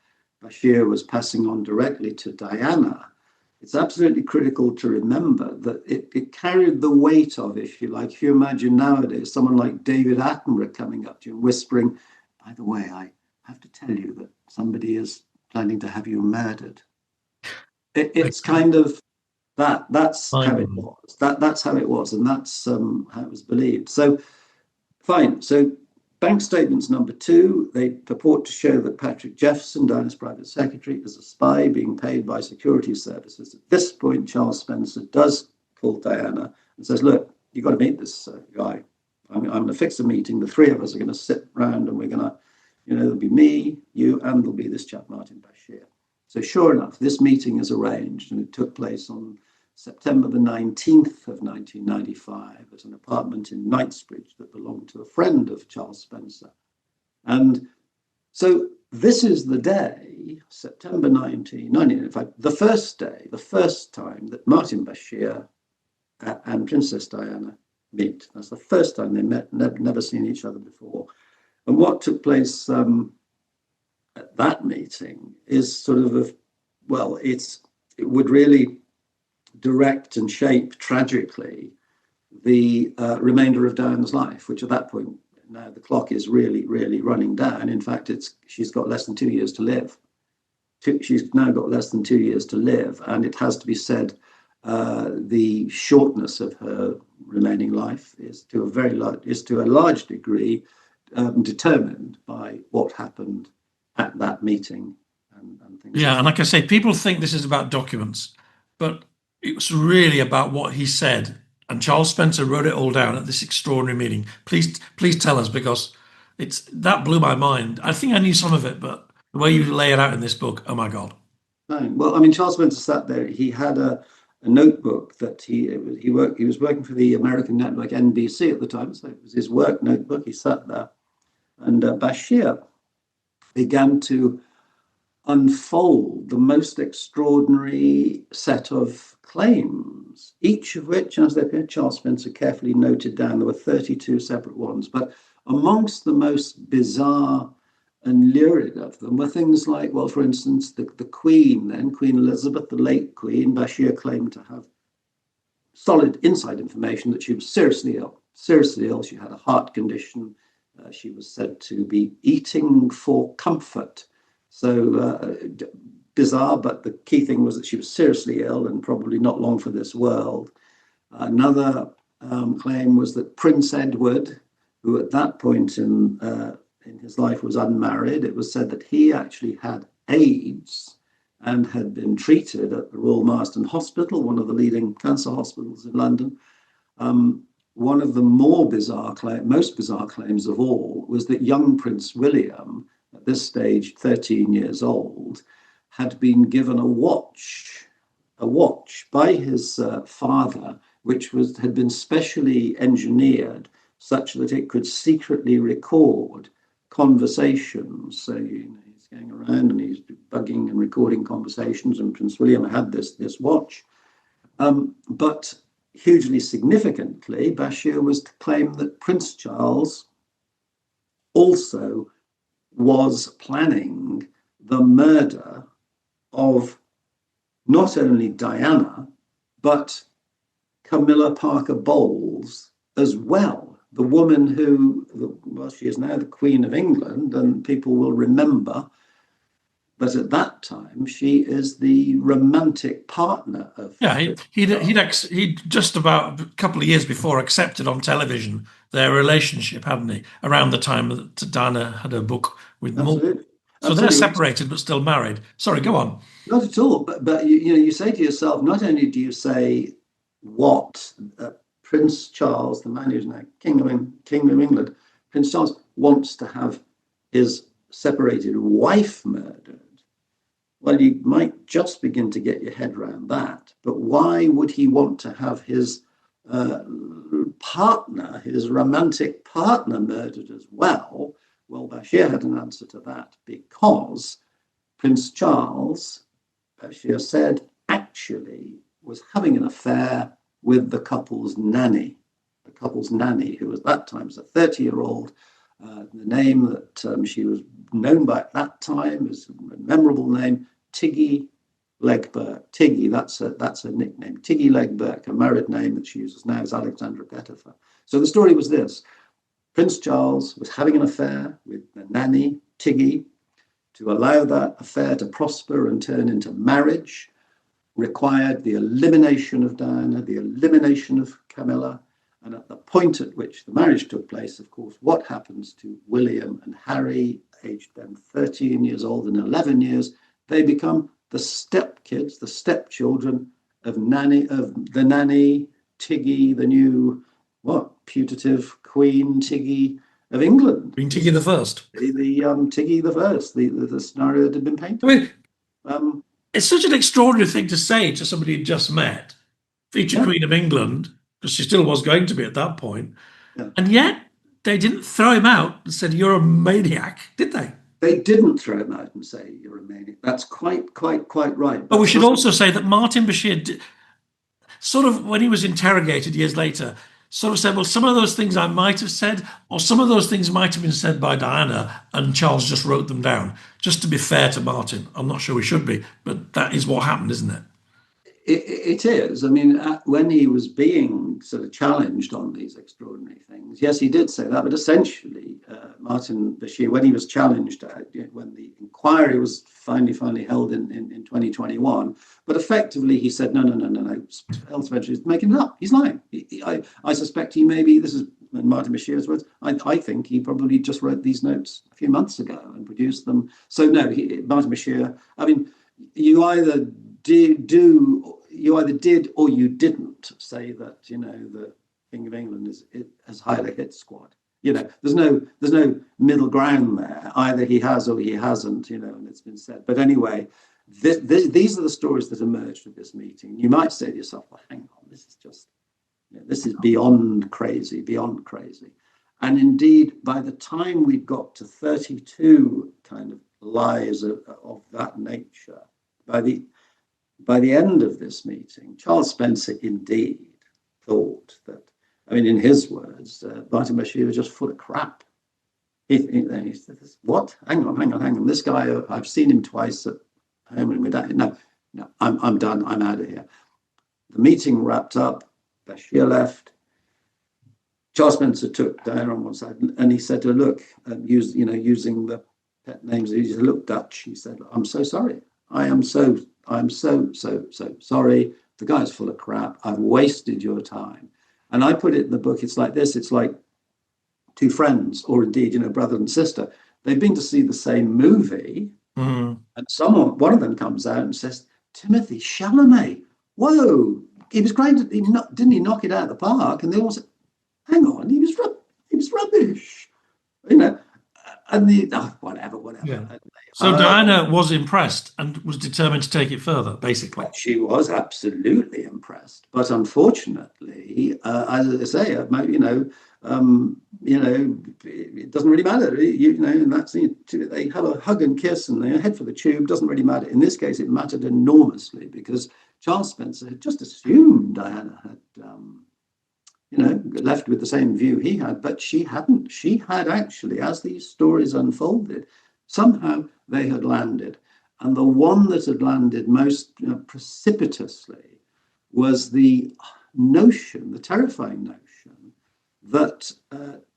Bashir was passing on directly to Diana, it's absolutely critical to remember that it carried the weight of, if you like, if you imagine nowadays someone like David Attenborough coming up to you and whispering, by the way, I have to tell you that somebody is planning to have you murdered. It's kind of that's how it was. That's how it was, and that's how it was believed. So, fine. So, bank statements number 2, they purport to show that Patrick Jephson, Diana's private secretary, is a spy being paid by security services. At this point, Charles Spencer does call Diana and says, look, you've got to meet this guy. I'm going to fix a meeting. The three of us are going to sit around and we're going to, there'll be me, you, and there'll be this chap, Martin Bashir. So sure enough, this meeting is arranged, and it took place on September the 19th of 1995 at an apartment in Knightsbridge that belonged to a friend of Charles Spencer. And so this is the day, September 1995, the first time that Martin Bashir and Princess Diana meet. That's the first time they met, never seen each other before. And what took place at that meeting is sort of, it would really direct and shape tragically the remainder of Diana's life, which at that point, now the clock is really running down. In fact, she's got less than 2 years to live. She's now got less than 2 years to live, and it has to be said, the shortness of her remaining life is to a large degree determined by what happened at that meeting and things. Yeah, and like I say, people think this is about documents, but it was really about what he said. And Charles Spencer wrote it all down at this extraordinary meeting. Please tell us, because that blew my mind. I think I knew some of it, but the way you lay it out in this book, oh my God. Fine. Well, I mean, Charles Spencer sat there. He had a notebook that he was working for the American network NBC at the time, so it was his work notebook. He sat there, and Bashir began to unfold the most extraordinary set of claims, each of which, as they appeared, Charles Spencer carefully noted down. There were 32 separate ones, but amongst the most bizarre and lurid of them were things like, well, for instance, the Queen, then Queen Elizabeth, the late Queen. Bashir claimed to have solid inside information that she was seriously ill. She had a heart condition. She was said to be eating for comfort. So bizarre, but the key thing was that she was seriously ill and probably not long for this world. Another claim was that Prince Edward, who at that point in his life was unmarried, it was said that he actually had AIDS and had been treated at the Royal Marsden Hospital, one of the leading cancer hospitals in London. One of the most bizarre claims of all was that young Prince William, at this stage 13 years old, had been given a watch by his father, which had been specially engineered such that it could secretly record conversations. So he's going around and he's bugging and recording conversations, and Prince William had this watch. But hugely significantly, Bashir was to claim that Prince Charles also was planning the murder of not only Diana, but Camilla Parker Bowles as well, the woman who, well, she is now the Queen of England, and people will remember that at that time she is the romantic partner of. Yeah, he'd just about a couple of years before accepted on television their relationship, hadn't he? Around the time that Diana had her book with Mongers. So they're separated but still married. Sorry, go on. Not at all. But you say to yourself, not only do you say what Prince Charles, the man who's now King of England, Prince Charles wants to have his separated wife murdered. Well, you might just begin to get your head around that. But why would he want to have his partner, his romantic partner, murdered as well? Well, Bashir had an answer to that, because Prince Charles, Bashir said, actually was having an affair with the couple's nanny. The couple's nanny, who at that time was a 30-year-old. The name that she was known by at that time is a memorable name, Tiggy Legberg. Tiggy, that's her nickname. Tiggy Legberg, a married name that she uses now is Alexandra Pettifer. So the story was this. Prince Charles was having an affair with the nanny, Tiggy. To allow that affair to prosper and turn into marriage required the elimination of Diana, the elimination of Camilla. And at the point at which the marriage took place, of course, what happens to William and Harry, aged then 13 years old and 11 years, they become the stepkids, the stepchildren of the nanny, Tiggy, the new, putative Queen Tiggy of England. Queen Tiggy the First. The Tiggy the First, the scenario that had been painted. I mean, it's such an extraordinary thing to say to somebody you'd just met, future Queen of England, because she still was going to be at that point. Yeah. And yet they didn't throw him out and said, "You're a maniac," did they? They didn't throw him out and say, "You're a maniac." That's quite right. But we should also say that Martin Bashir, sort of when he was interrogated years later, sort of said, well, some of those things I might have said, or some of those things might have been said by Diana, and Charles just wrote them down. Just to be fair to Martin. I'm not sure we should be, but that is what happened, isn't it? It is. I mean, when he was being sort of challenged on these extraordinary things, yes, he did say that. But essentially, Martin Bashir, when he was challenged, when the inquiry was finally held in 2021, but effectively he said, no, Spencer is making it up. He's lying. I suspect he maybe, this is Martin Bashir's words, I think he probably just wrote these notes a few months ago and produced them. So no, Martin Bashir, I mean, you either did or you didn't say that, the King of England has hired a hit squad. There's no middle ground there. Either he has or he hasn't, and it's been said. But anyway, these are the stories that emerged at this meeting. You might say to yourself, well, hang on, this is beyond crazy. And indeed, by the time we got to 32 kind of lies of that nature, by the end of this meeting, Charles Spencer indeed thought that, in his words, Martin Bashir was just full of crap. He said, "What? Hang on. This guy, I've seen him twice at home and with that. No, I'm done. I'm out of here." The meeting wrapped up. Bashir left. Charles Spencer took Diana on one side and he said to her, "Look, using the pet names, he said, 'Look, Dutch,' he said, 'I'm so sorry. I'm so sorry. The guy's full of crap. I've wasted your time." And I put it in the book, it's like this. It's like two friends, or indeed, brother and sister. They've been to see the same movie, and one of them comes out and says, "Timothy Chalamet, whoa, he was great. Didn't he knock it out of the park?" And they all said, "Hang on, he was rubbish." And whatever. Yeah. So Diana was impressed and was determined to take it further, basically. She was absolutely impressed, but unfortunately, as I say, it doesn't really matter. And that's they have a hug and kiss and they head for the tube. Doesn't really matter. In this case, it mattered enormously because Charles Spencer had just assumed Diana had, left with the same view he had, but she hadn't. She had actually, as these stories unfolded, somehow they had landed. And the one that had landed most precipitously was the notion, the terrifying notion, that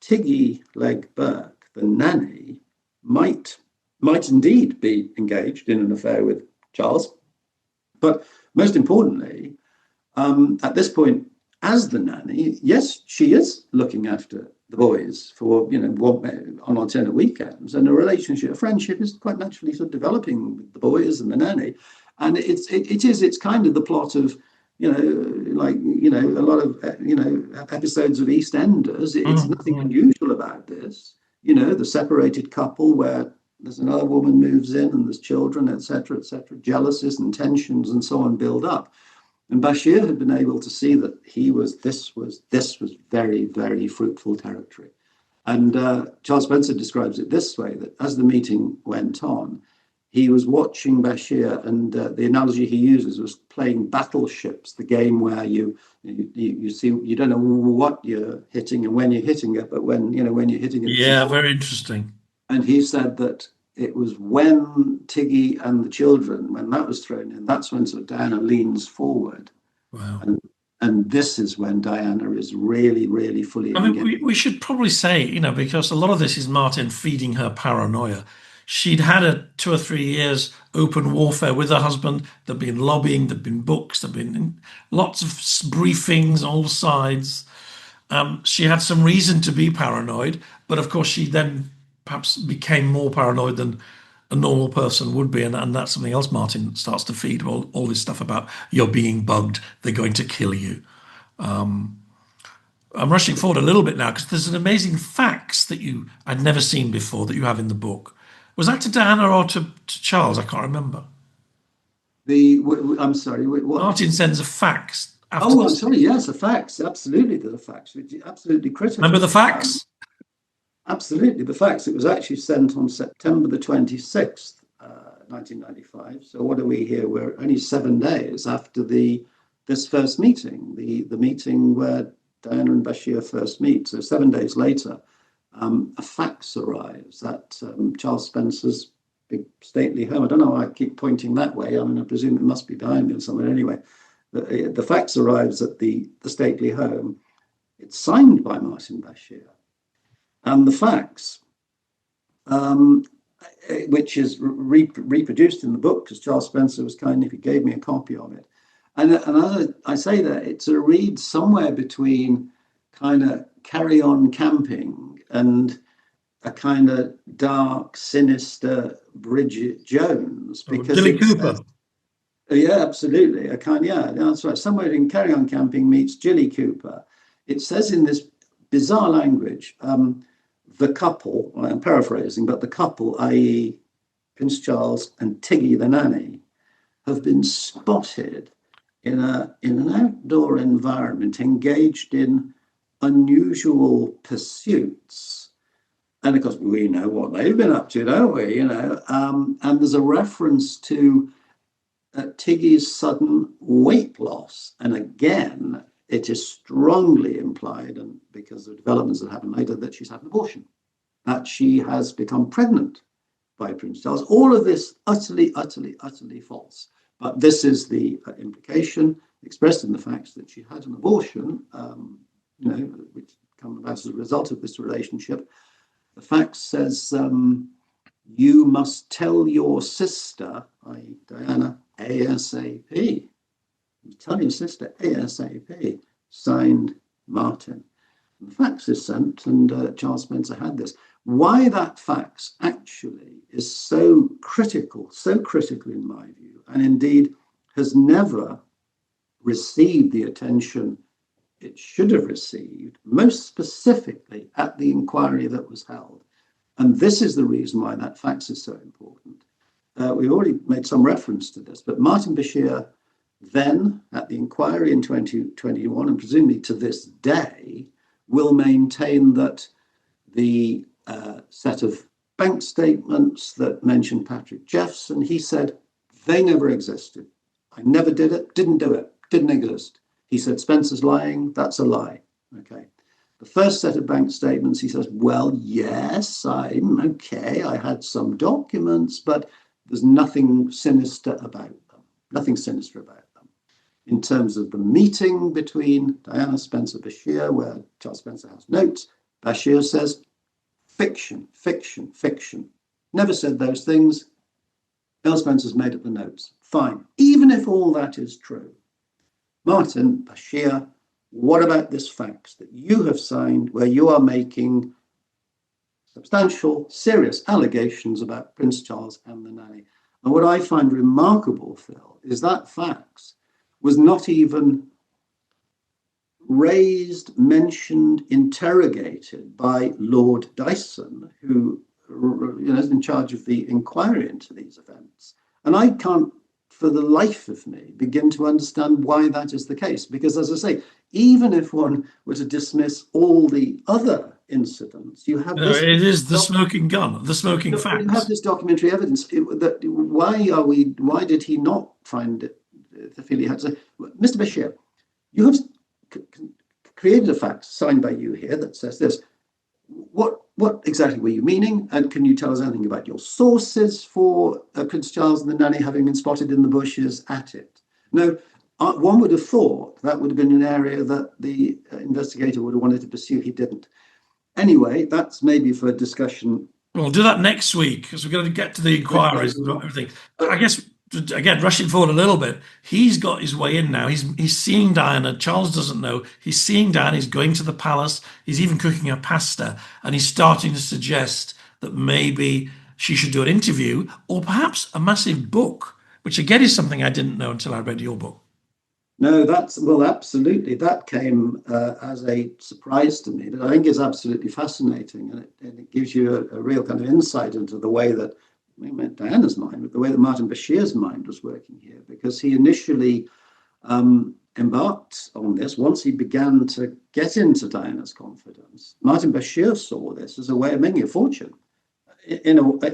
Tiggy Legg Burke, the nanny, might indeed be engaged in an affair with Charles. But most importantly, at this point, as the nanny, yes, she is looking after the boys for, on alternate weekends, and a friendship is quite naturally sort of developing with the boys and the nanny. And it's kind of the plot of, a lot of, episodes of EastEnders. It's nothing unusual about this. The separated couple where there's another woman moves in and there's children, etc., jealousies and tensions and so on build up. And Bashir had been able to see that this was very, very fruitful territory. And Charles Spencer describes it this way, that as the meeting went on, he was watching Bashir, and the analogy he uses was playing battleships, the game where you see, you don't know what you're hitting and when you're hitting it, but when you're hitting it. Yeah, very interesting. And he said that it was when Tiggy and the children, when that was thrown in, that's when sort of Diana leans forward. Wow. And this is when Diana is really, really fully engaged. I mean, we should probably say, because a lot of this is Martin feeding her paranoia. She'd had 2 or 3 years open warfare with her husband. There'd been lobbying, there'd been books, there'd been lots of briefings on all sides. She had some reason to be paranoid, but of course she then perhaps became more paranoid than a normal person would be, and that's something else Martin starts to feed, all this stuff about you're being bugged, they're going to kill you. I'm rushing forward a little bit now because there's an amazing facts that I'd never seen before that you have in the book. Was that to Diana or to Charles? I can't remember. I'm sorry, what? Martin sends a fax. I'm sorry, yes, the facts, absolutely, the facts, which is absolutely critical. Remember the facts? Absolutely, the facts. It was actually sent on September the 26th, 1995. So what are we here? We're only 7 days after this first meeting, the meeting where Diana and Bashir first meet. So 7 days later, a fax arrives at Charles Spencer's big stately home. I don't know why I keep pointing that way. I mean, I presume it must be behind me somewhere anyway. The fax arrives at the stately home. It's signed by Martin Bashir. And the fax, which is reproduced in the book, because Charles Spencer was kind enough, he gave me a copy of it. And as I say that, it's a read somewhere between kind of Carry On Camping and a kind of dark, sinister Bridget Jones. Because Jilly Cooper. Yeah, absolutely. That's right. Somewhere in Carry On Camping meets Jilly Cooper. It says in this bizarre language, the couple, I'm paraphrasing, but the couple, i.e. Prince Charles and Tiggy the nanny, have been spotted in an outdoor environment, engaged in unusual pursuits. And of course, we know what they've been up to, don't we? And there's a reference to Tiggy's sudden weight loss. And again, it is strongly implied, and because of developments that happen later, that she's had an abortion, that she has become pregnant by Prince Charles. All of this utterly, utterly, utterly false. But this is the implication expressed in the facts that she had an abortion, which come about as a result of this relationship. The fact says, you must tell your sister, i.e. Diana, ASAP. Tell your sister ASAP, signed Martin. And the fax is sent, and Charles Spencer had this. Why that fax actually is so critical in my view, and indeed has never received the attention it should have received, most specifically at the inquiry that was held. And this is the reason why that fax is so important. we already made some reference to this, but Martin Bashir then, at the inquiry in 2021, and presumably to this day, will maintain that the set of bank statements that mentioned Patrick Jephson, he said, they never existed. I never did it, didn't do it, didn't exist. He said, Spencer's lying, that's a lie. Okay. The first set of bank statements, he says, well, yes, I'm okay. I had some documents, but there's nothing sinister about them. Nothing sinister about them. In terms of the meeting between Diana, Spencer, Bashir, where Charles Spencer has notes, Bashir says, fiction, fiction, fiction. Never said those things. Charles Spencer's made up the notes. Fine. Even if all that is true, Martin Bashir, what about this fax that you have signed where you are making substantial, serious allegations about Prince Charles and the nanny? And what I find remarkable, Phil, is that fax was not even raised, mentioned, interrogated by Lord Dyson, who is in charge of the inquiry into these events. And I can't, for the life of me, begin to understand why that is the case. Because, as I say, even if one were to dismiss all the other incidents, you have this. It is the smoking gun, the smoking fax. You have this documentary evidence. Why did he not find it? The feeling he had to say, Mr. Bashir, you have created a fax signed by you here that says this. What exactly were you meaning? And can you tell us anything about your sources for Prince Charles and the nanny having been spotted in the bushes at it? No, one would have thought that would have been an area that the investigator would have wanted to pursue. He didn't. Anyway, that's maybe for a discussion. We'll do that next week because we're going to get to the inquiries and everything. I guess, again, rushing forward a little bit, he's got his way in now. He's seeing Diana. Charles doesn't know. He's seeing Diana. He's going to the palace. He's even cooking her pasta. And he's starting to suggest that maybe she should do an interview or perhaps a massive book, which again is something I didn't know until I read your book. No, absolutely. That came as a surprise to me, but I think it's absolutely fascinating. And it gives you a real kind of insight into the way that, I meant Diana's mind, but the way that Martin Bashir's mind was working here, because he initially embarked on this once he began to get into Diana's confidence. Martin Bashir saw this as a way of making a fortune,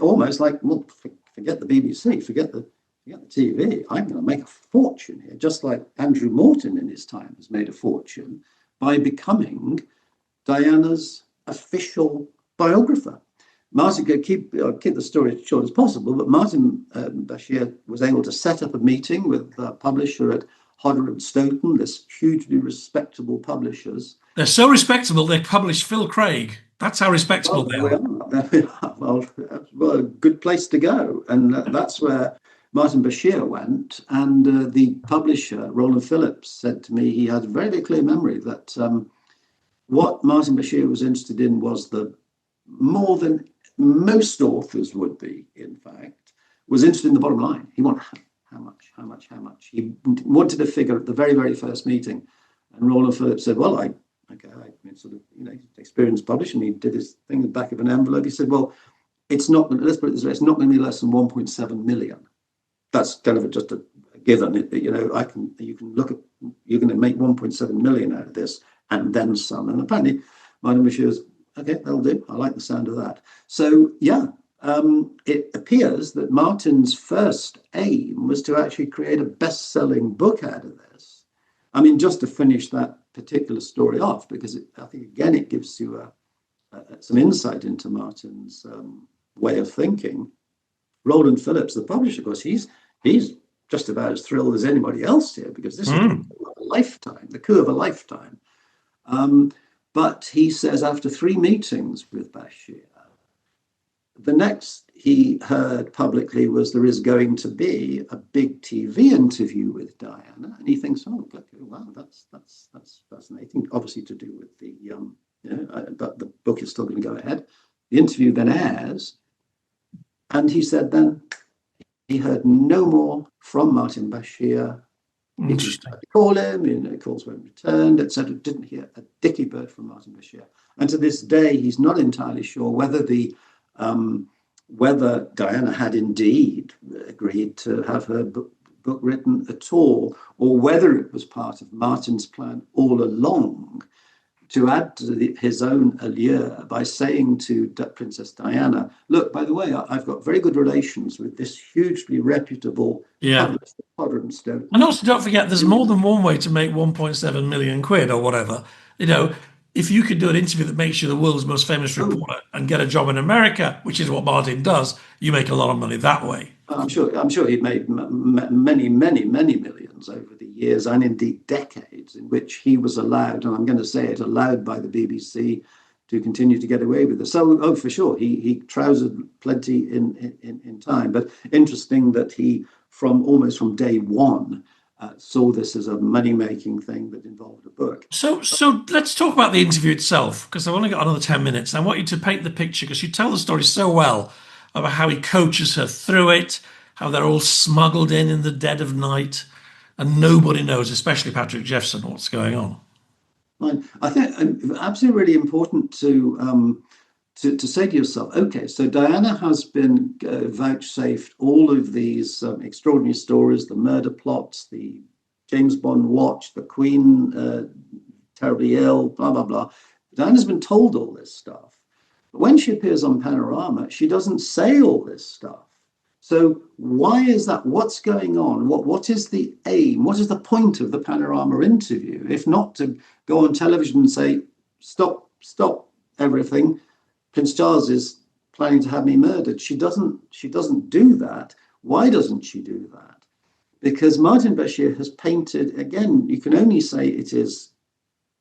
almost like, well, forget the BBC, forget the TV. I'm going to make a fortune here, just like Andrew Morton in his time has made a fortune by becoming Diana's official biographer. Martin could keep the story as short as possible, but Martin Bashir was able to set up a meeting with a publisher at Hodder and Stoughton, this hugely respectable publishers. They're so respectable, they published Phil Craig. That's how respectable they are. Well, a good place to go. And that's where Martin Bashir went. And the publisher, Roland Phillips, said to me he had a very, very clear memory that what Martin Bashir was interested in was the more than most authors would be, in fact, was interested in the bottom line. He wanted how much. He wanted a figure at the very, very first meeting. And Roland Phillips said, well, I sort of, experienced publishing. He did his thing in the back of an envelope. He said, well, it's not, let's put it this way, it's not going to be less than 1.7 million. That's kind of just a given. You can look at, you're going to make 1.7 million out of this and then some. And apparently, Martin Bashir's, okay, that'll do. I like the sound of that. So, yeah, it appears that Martin's first aim was to actually create a best-selling book out of this. I mean, just to finish that particular story off, because I think, again, it gives you some insight into Martin's way of thinking. Roland Phillips, the publisher, of course, he's just about as thrilled as anybody else here, because this is a lifetime, the coup of a lifetime. But he says after 3 meetings with Bashir, the next he heard publicly was there is going to be a big TV interview with Diana, and he thinks, oh, okay, wow, that's fascinating. Obviously to do with the but the book is still going to go ahead. The interview then airs, and he said then he heard no more from Martin Bashir. He tried to call him, calls weren't returned, etc. Didn't hear a dicky bird from Martin Bashir. And to this day, he's not entirely sure whether the whether Diana had indeed agreed to have her book written at all, or whether it was part of Martin's plan all along to add to his own allure by saying to Princess Diana, look, by the way, I've got very good relations with this hugely reputable publisher, Potter & Stone. And also, don't forget, there's more than one way to make 1.7 million quid or whatever. You know, if you could do an interview that makes you the world's most famous reporter and get a job in America, which is what Martin does, you make a lot of money that way. I'm sure he'd made many millions over the years and indeed decades in which he was allowed, and I'm going to say it, allowed by the BBC to continue to get away with it. So, for sure, he trousered plenty in time. But interesting that he, almost from day one, saw this as a money-making thing that involved a book. So let's talk about the interview itself, because I've only got another 10 minutes. I want you to paint the picture, because you tell the story so well about how he coaches her through it, how they're all smuggled in the dead of night, and nobody knows, especially Patrick Jephson, what's going on. I think absolutely really important to say to yourself, okay, so Diana has been vouchsafed all of these extraordinary stories, the murder plots, the James Bond watch, the Queen terribly ill, blah, blah, blah. Diana's been told all this stuff. But when she appears on Panorama, she doesn't say all this stuff. So why is that? What's going on? What is the aim? What is the point of the Panorama interview, if not to go on television and say, stop everything. Prince Charles is planning to have me murdered. She doesn't do that. Why doesn't she do that? Because Martin Bashir has painted, again, you can only say it is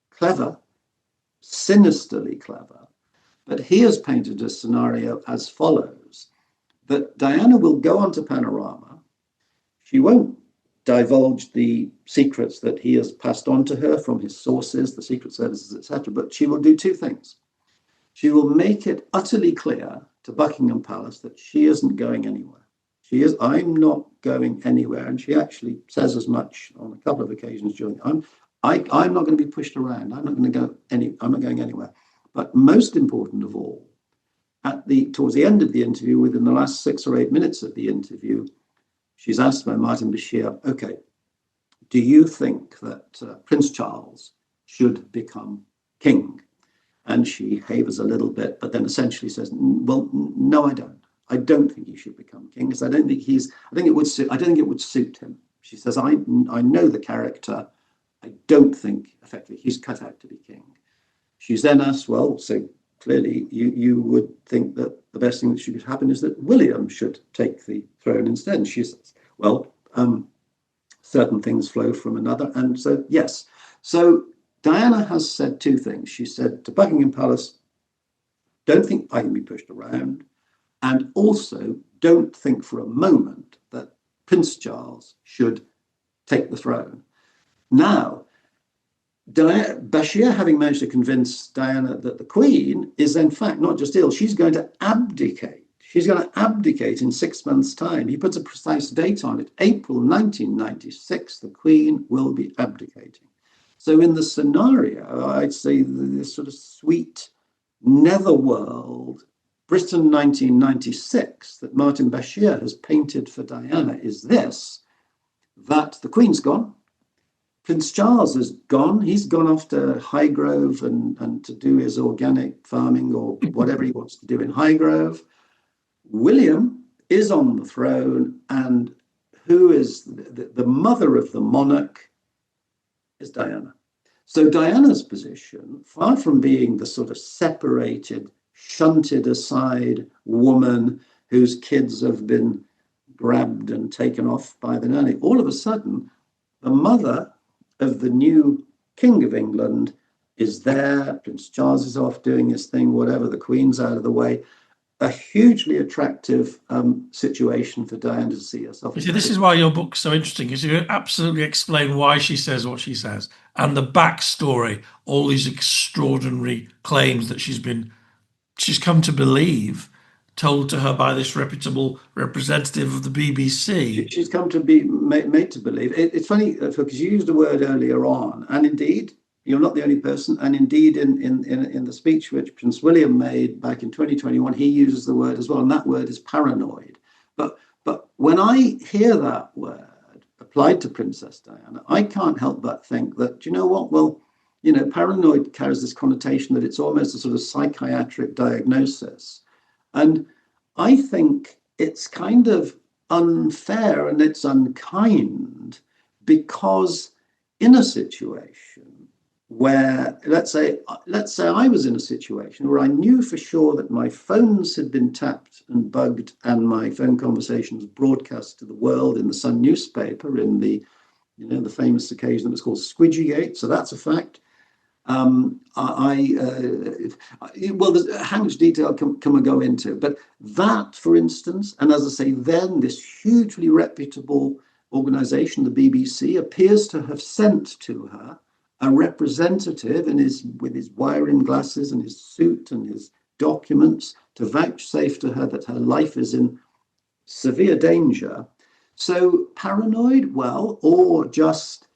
clever, sinisterly clever, but he has painted a scenario as follows, that Diana will go onto Panorama. She won't divulge the secrets that he has passed on to her from his sources, the Secret Services, etc., but she will do two things. She will make it utterly clear to Buckingham Palace that she isn't going anywhere. I'm not going anywhere. And she actually says as much on a couple of occasions during, I'm not going to be pushed around. I'm not going anywhere. But most important of all, towards the end of the interview, within the last 6 or 8 minutes of the interview, she's asked by Martin Bashir, okay, do you think that Prince Charles should become king? And she havers a little bit, but then essentially says, well, no, I don't. I don't think he should become king, because I don't think it would suit him. She says, I know the character. I don't think effectively he's cut out to be king. She's then asked, well, so clearly you would think that the best thing that should happen is that William should take the throne instead. And she says, well, certain things flow from another. And so, yes. So Diana has said two things. She said to Buckingham Palace, don't think I can be pushed around. And also don't think for a moment that Prince Charles should take the throne. Now, Bashir, having managed to convince Diana that the Queen is in fact not just ill, she's going to abdicate. She's going to abdicate in 6 months' time. He puts a precise date on it. April 1996, the Queen will be abdicating. So in the scenario, I'd say this sort of sweet netherworld, Britain 1996, that Martin Bashir has painted for Diana is this, that the Queen's gone. Prince Charles is gone. He's gone off to Highgrove and to do his organic farming or whatever he wants to do in Highgrove. William is on the throne, and who is the mother of the monarch is Diana. So Diana's position, far from being the sort of separated, shunted aside woman whose kids have been grabbed and taken off by the nanny, all of a sudden, the mother of the new King of England is there. Prince Charles is off doing his thing, whatever, the Queen's out of the way. A hugely attractive situation for Diana to see herself. You see, this is why your book's so interesting, because you absolutely explain why she says what she says and the backstory, all these extraordinary claims that she's come to believe, told to her by this reputable representative of the BBC. She's come to be made to believe. It's funny, because you used a word earlier on, and indeed, you're not the only person. And indeed, in the speech which Prince William made back in 2021, he uses the word as well, and that word is paranoid. But when I hear that word applied to Princess Diana, I can't help but think that, do you know what? Well, paranoid carries this connotation that it's almost a sort of psychiatric diagnosis. And I think it's kind of unfair and it's unkind, because in a situation where, let's say I was in a situation where I knew for sure that my phones had been tapped and bugged and my phone conversations broadcast to the world in the Sun newspaper in the famous occasion that was called Squidgygate. So that's a fact. Well, how much detail can we go into? But that, for instance, and as I say, then this hugely reputable organization, the BBC, appears to have sent to her a representative with his wire-in glasses and his suit and his documents to vouchsafe to her that her life is in severe danger. So paranoid, well, or just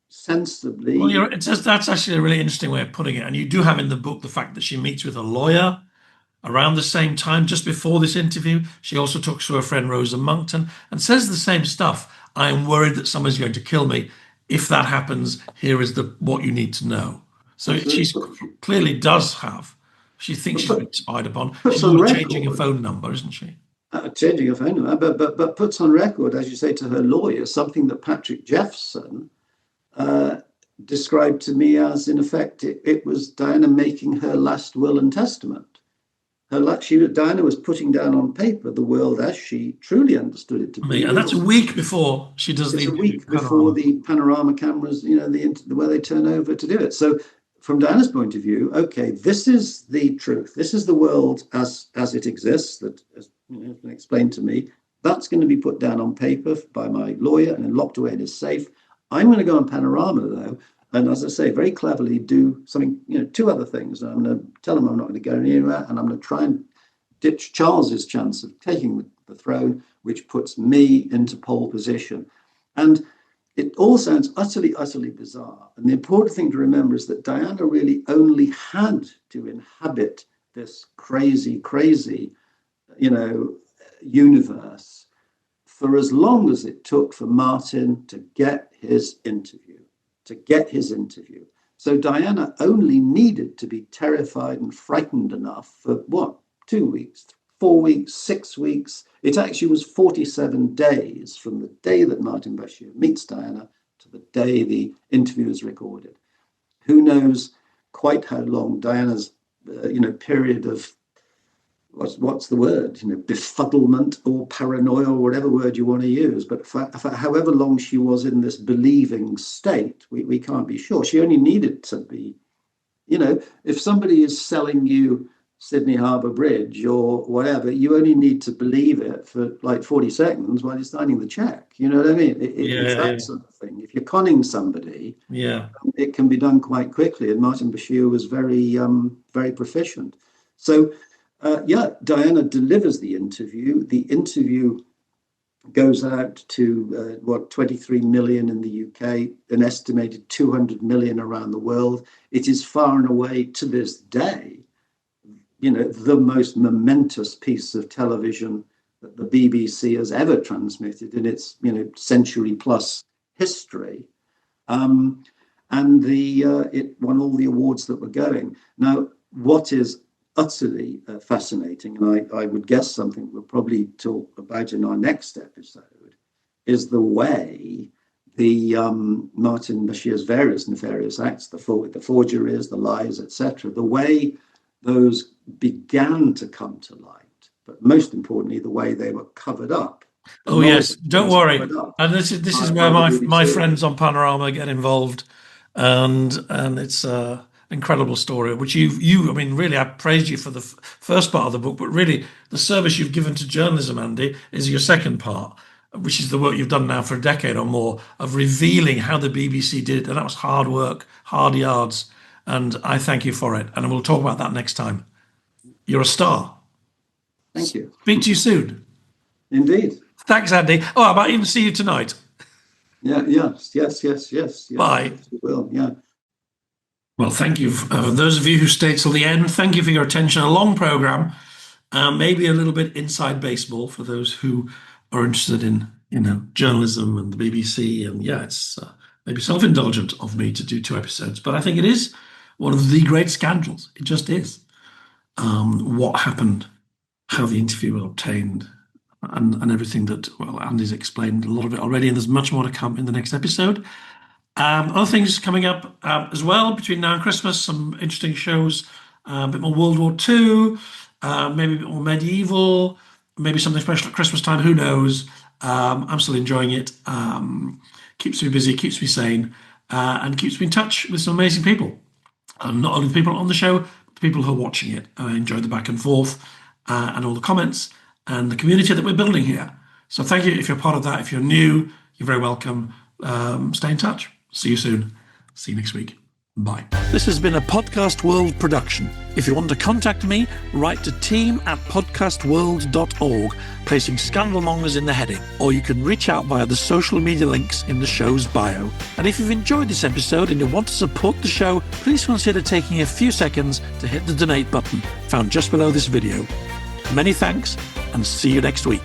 sensibly. Well, that's actually a really interesting way of putting it. And you do have in the book the fact that she meets with a lawyer around the same time, just before this interview. She also talks to her friend Rosa Monckton and says the same stuff. I am worried that someone's going to kill me. If that happens, here is what you need to know. So she clearly does have. She thinks she's been spied upon. She's only changing a phone number, isn't she? Changing a phone number, but puts on record, as you say, to her lawyer, something that Patrick Jephson described to me as, in effect, it was Diana making her last will and testament. Diana was putting down on paper the world as she truly understood it to be. And that's a week before she does the interview. It's a week before the panorama cameras, where they turn over to do it. So from Diana's point of view, okay, this is the truth. This is the world as it exists, that has been explained to me. That's going to be put down on paper by my lawyer and then locked away in his safe. I'm going to go on Panorama, though, and as I say, very cleverly do something, two other things. I'm going to tell him I'm not going to go anywhere, and I'm going to try and ditch Charles's chance of taking the throne, which puts me into pole position. And it all sounds utterly, utterly bizarre. And the important thing to remember is that Diana really only had to inhabit this crazy, crazy, universe for as long as it took for Martin to get his interview. So Diana only needed to be terrified and frightened enough for 2 weeks, 4 weeks, 6 weeks. It actually was 47 days from the day that Martin Bashir meets Diana to the day the interview is recorded. Who knows quite how long Diana's, period of what's the word, befuddlement or paranoia or whatever word you want to use. But for however long she was in this believing state, we can't be sure. She only needed to be, if somebody is selling you Sydney Harbour Bridge or whatever, you only need to believe it for like 40 seconds while you're signing the check. You know what I mean? It's that sort of thing. If you're conning somebody, it can be done quite quickly. And Martin Bashir was very, very proficient. So, Diana delivers the interview. The interview goes out to 23 million in the UK, an estimated 200 million around the world. It is far and away to this day, the most momentous piece of television that the BBC has ever transmitted in its century plus history. And it won all the awards that were going. Now, what is utterly fascinating, and I would guess something we'll probably talk about in our next episode, is the way the Martin Bashir's various nefarious acts, the forgeries, the lies, etc., the way those began to come to light, but most importantly, the way they were covered up. Oh yes, don't worry. And this is where my friends on Panorama get involved, and it's incredible story, which really, I praised you for the first part of the book, but really the service you've given to journalism, Andy, is your second part, which is the work you've done now for a decade or more of revealing how the BBC did it. And that was hard work, hard yards. And I thank you for it. And we'll talk about that next time. You're a star. Thank you. Speak to you soon. Indeed. Thanks, Andy. Oh, I might even see you tonight. Yes. Bye. Well, yeah. Well, thank you. Those of you who stayed till the end, thank you for your attention. A long programme, maybe a little bit inside baseball for those who are interested in, journalism and the BBC. And yeah, it's maybe self-indulgent of me to do 2 episodes, but I think it is one of the great scandals. It just is. What happened, how the interview was obtained, and everything that, well, Andy's explained a lot of it already, and there's much more to come in the next episode. Other things coming up as well between now and Christmas, some interesting shows, a bit more World War II, maybe a bit more medieval, maybe something special at Christmas time, who knows. I'm still enjoying it. Keeps me busy, keeps me sane, and keeps me in touch with some amazing people. Not only the people on the show, but the people who are watching it. I enjoy the back and forth and all the comments and the community that we're building here. So thank you if you're part of that. If you're new, you're very welcome. Stay in touch. See you soon. See you next week. Bye. This has been a Podcast World production. If you want to contact me, write to team@podcastworld.org, placing Scandalmongers in the heading, or you can reach out via the social media links in the show's bio. And if you've enjoyed this episode and you want to support the show, please consider taking a few seconds to hit the donate button found just below this video. Many thanks, and see you next week.